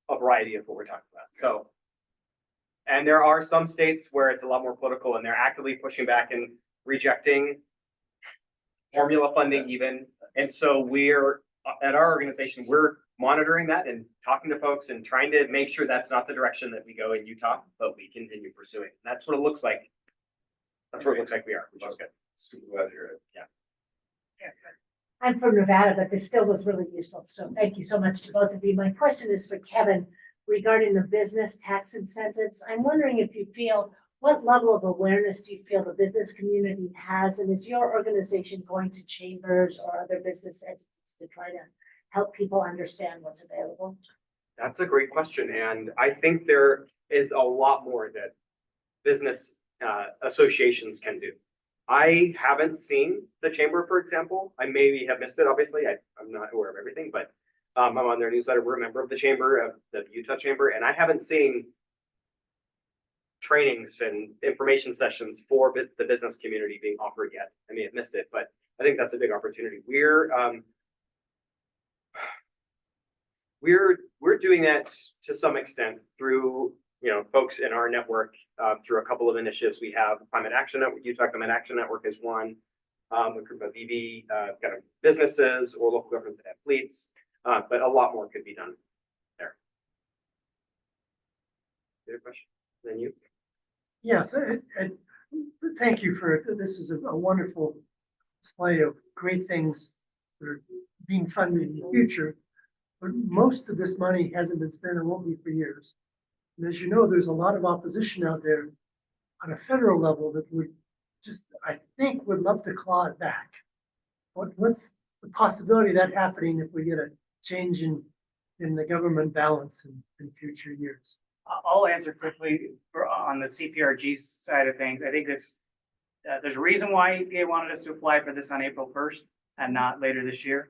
a variety of what we're talking about. So, and there are some states where it's a lot more political and they're actively pushing back and rejecting formula funding even. And so we're, at our organization, we're monitoring that and talking to folks and trying to make sure that's not the direction that we go in Utah, but we continue pursuing. That's what it looks like. That's what it looks like we are, which is good. Super glad to hear it. Yeah. I'm from Nevada, but this still was really useful. So thank you so much to both of you. My question is for Kevin regarding the business tax incentives. I'm wondering if you feel, what level of awareness do you feel the business community has? And is your organization going to chambers or other business entities to try to help people understand what's available? That's a great question. And I think there is a lot more that business associations can do. I haven't seen the chamber, for example. I maybe have missed it, obviously. I'm not aware of everything, but I'm on their newsletter. We're a member of the chamber, of the Utah Chamber, and I haven't seen trainings and information sessions for the business community being offered yet. I may have missed it, but I think that's a big opportunity. We're doing that to some extent through, you know, folks in our network, through a couple of initiatives. We have Climate Action Network, Utah Climate Action Network is one, a group of EV kind of businesses or local governments that have fleets, but a lot more could be done there. Other question? Then you. Yes, thank you for, this is a wonderful display of great things that are being funded in the future. But most of this money hasn't been spent and won't be for years. And as you know, there's a lot of opposition out there on a federal level that would just, I think, would love to claw it back. What's the possibility of that happening if we get a change in the government balance in future years? I'll answer quickly on the CPRG side of things. I think it's, there's a reason why EPA wanted us to apply for this on April 1st and not later this year.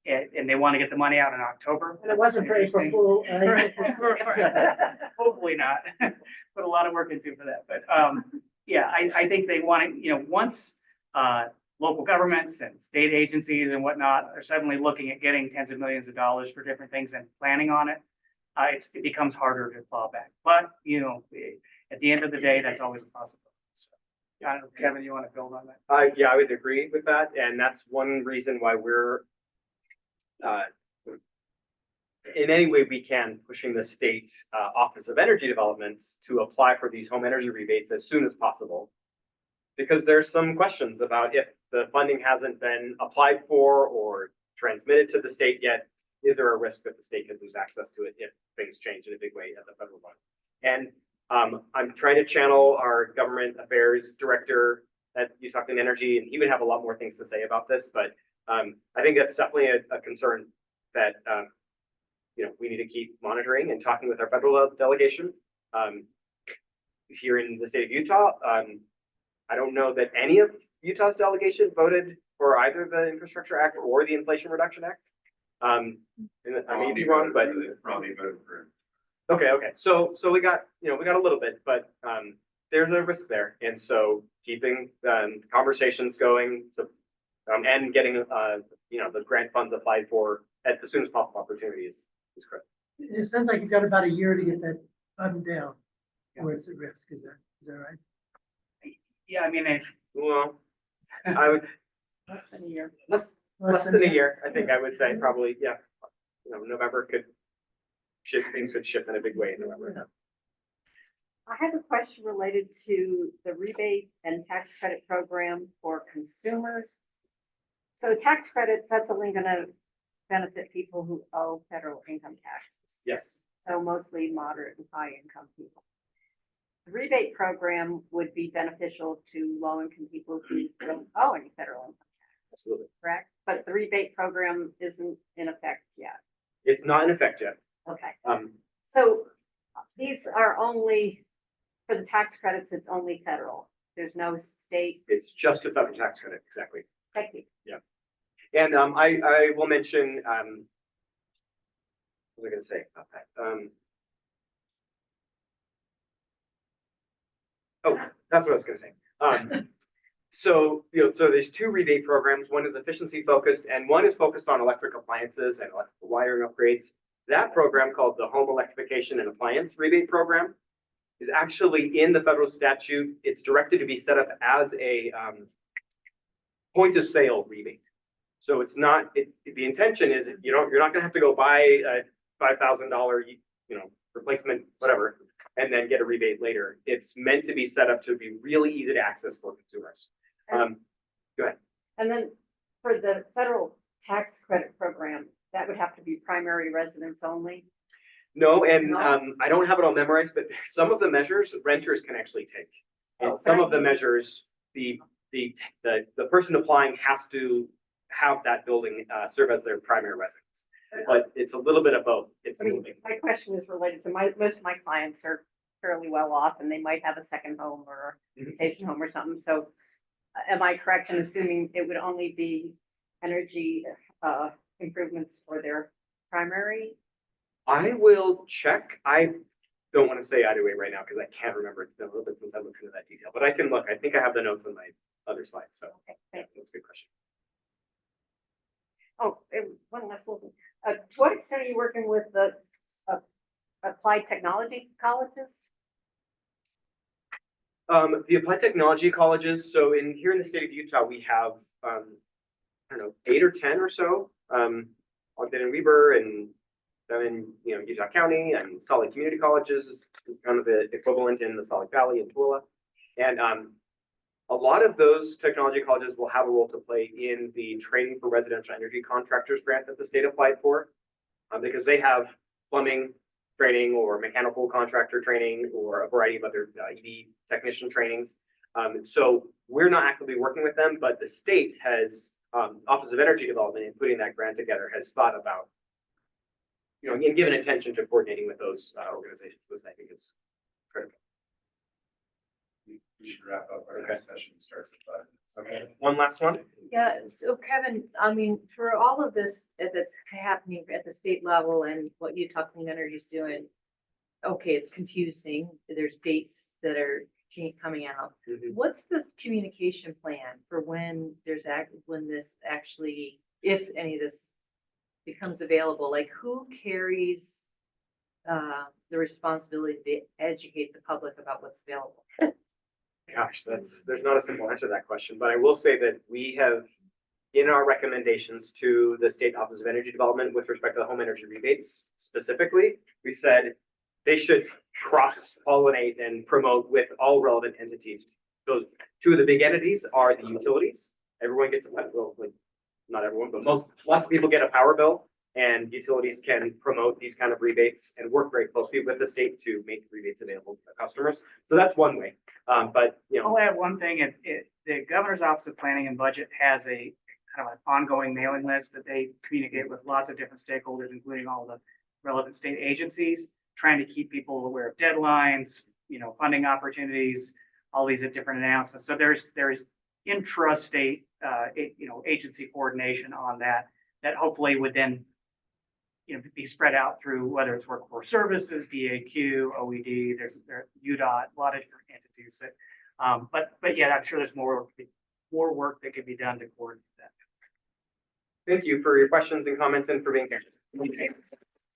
And they want to get the money out in October. And it wasn't for April Fool. Hopefully not. Put a lot of work into for that. But yeah, I think they want to, you know, once local governments and state agencies and whatnot are suddenly looking at getting tens of millions of dollars for different things and planning on it, it becomes harder to claw back. But, you know, at the end of the day, that's always a possibility. So, I don't know, Kevin, you want to build on that? Yeah, I would agree with that. And that's one reason why we're in any way we can pushing the state Office of Energy Development to apply for these home energy rebates as soon as possible. Because there's some questions about if the funding hasn't been applied for or transmitted to the state yet, is there a risk that the state could lose access to it if things change in a big way at the federal level? And I'm trying to channel our government affairs director at Utah Clean Energy, and he would have a lot more things to say about this, but I think that's definitely a concern that you know, we need to keep monitoring and talking with our federal delegation here in the state of Utah. I don't know that any of Utah's delegation voted for either the Infrastructure Act or the Inflation Reduction Act. And I may be wrong, but Probably voted for it. okay. So we got, you know, we got a little bit, but there's a risk there, and so keeping conversations going to and getting you know, the grant funds applied for at the soonest possible opportunity is correct. It sounds like you've got about a year to get that buttoned down where it's at risk. Is that right? Yeah, I mean, Well, I would less than a year. less than a year. I think I would say probably, yeah. You know, November could shift, things could shift in a big way in November. I have a question related to the rebate and tax credit program for consumers. So tax credits, that's only gonna benefit people who owe federal income taxes. Yes. So mostly moderate and high income people. The rebate program would be beneficial to low income people who don't owe any federal income tax, Absolutely. correct? but the rebate program isn't in effect yet. It's not in effect yet. Okay, Um, so these are only, for the tax credits, it's only federal. There's no state. it's just a federal tax credit, exactly. Thank you. And I will mention, what was I gonna say about that? Oh, that's what I was gonna say. So, so there's two rebate programs. One is efficiency focused and one is focused on electric appliances and electrical wiring upgrades. That program, called the Home Electrification and Appliance Rebate Program, is actually in the federal statute. It's directed to be set up as a point of sale rebate. So it's not, the intention is you're not gonna have to go buy a $5,000, replacement, whatever, and then get a rebate later. It's meant to be set up to be really easy to access for consumers. Go ahead. And then for the federal tax credit program, that would have to be primary residence only. No, and No? I don't have it all memorized, but some of the measures renters can actually take. And Oh, some great. of the measures, the person applying has to have that building serve as their primary residence. But it's a little bit of both. It's I mean, my question is related to most of my clients are fairly well off and they might have a second home or a vacation home or something. So am I correct in assuming it would only be energy improvements for their primary? I will check. I don't want to say either way right now because I can't remember. It's been a little bit since I looked into that detail, but I can look. I think I have the notes on my other slides. So Okay, yeah, thank you. that's a good question. Oh, and one last little thing. To what extent are you working with the applied technology colleges? The applied technology colleges. So here in the state of Utah, we have, I don't know, 8 or 10 or so, Ogden and Weber, and then in, Utah County, and Salt Lake Community Colleges is kind of the equivalent in the Salt Lake Valley and Tooele. And a lot of those technology colleges will have a role to play in the training for residential energy contractors grant that the state applied for, because they have plumbing training or mechanical contractor training or a variety of other ED technician trainings. So we're not actively working with them, but the state has, Office of Energy Development, in putting that grant together, has thought about, and given attention to coordinating with those organizations, which I think is critical. We should wrap up. Our next session starts at 5 minutes. Okay, one last one. Yeah, so Kevin, I mean, for all of this that's happening at the state level and what Utah Clean Energy is doing, okay, it's confusing. There's dates that are coming out. Mhm. What's the communication plan for when when this actually, if any of this becomes available? Like, who carries the responsibility to educate the public about what's available? Gosh, there's not a simple answer to that question, but I will say that we have, in our recommendations to the State Office of Energy Development with respect to the home energy rebates specifically, we said they should cross-pollinate and promote with all relevant entities. Those two of the big entities are the utilities. Everyone gets not everyone, but lots of people get a power bill, and utilities can promote these kind of rebates and work very closely with the state to make rebates available to their customers. So that's one way. But I'll add one thing. The Governor's Office of Planning and Budget has a kind of an ongoing mailing list that they communicate with lots of different stakeholders, including all the relevant state agencies, trying to keep people aware of deadlines, funding opportunities, all these different announcements. So there's intrastate, agency coordination on that hopefully would then, be spread out through whether it's workforce services, DAQ, OED, there's UDOT, a lot of different entities that, but yeah, I'm sure there's more work that could be done to coordinate that. thank you for your questions and comments and for being here.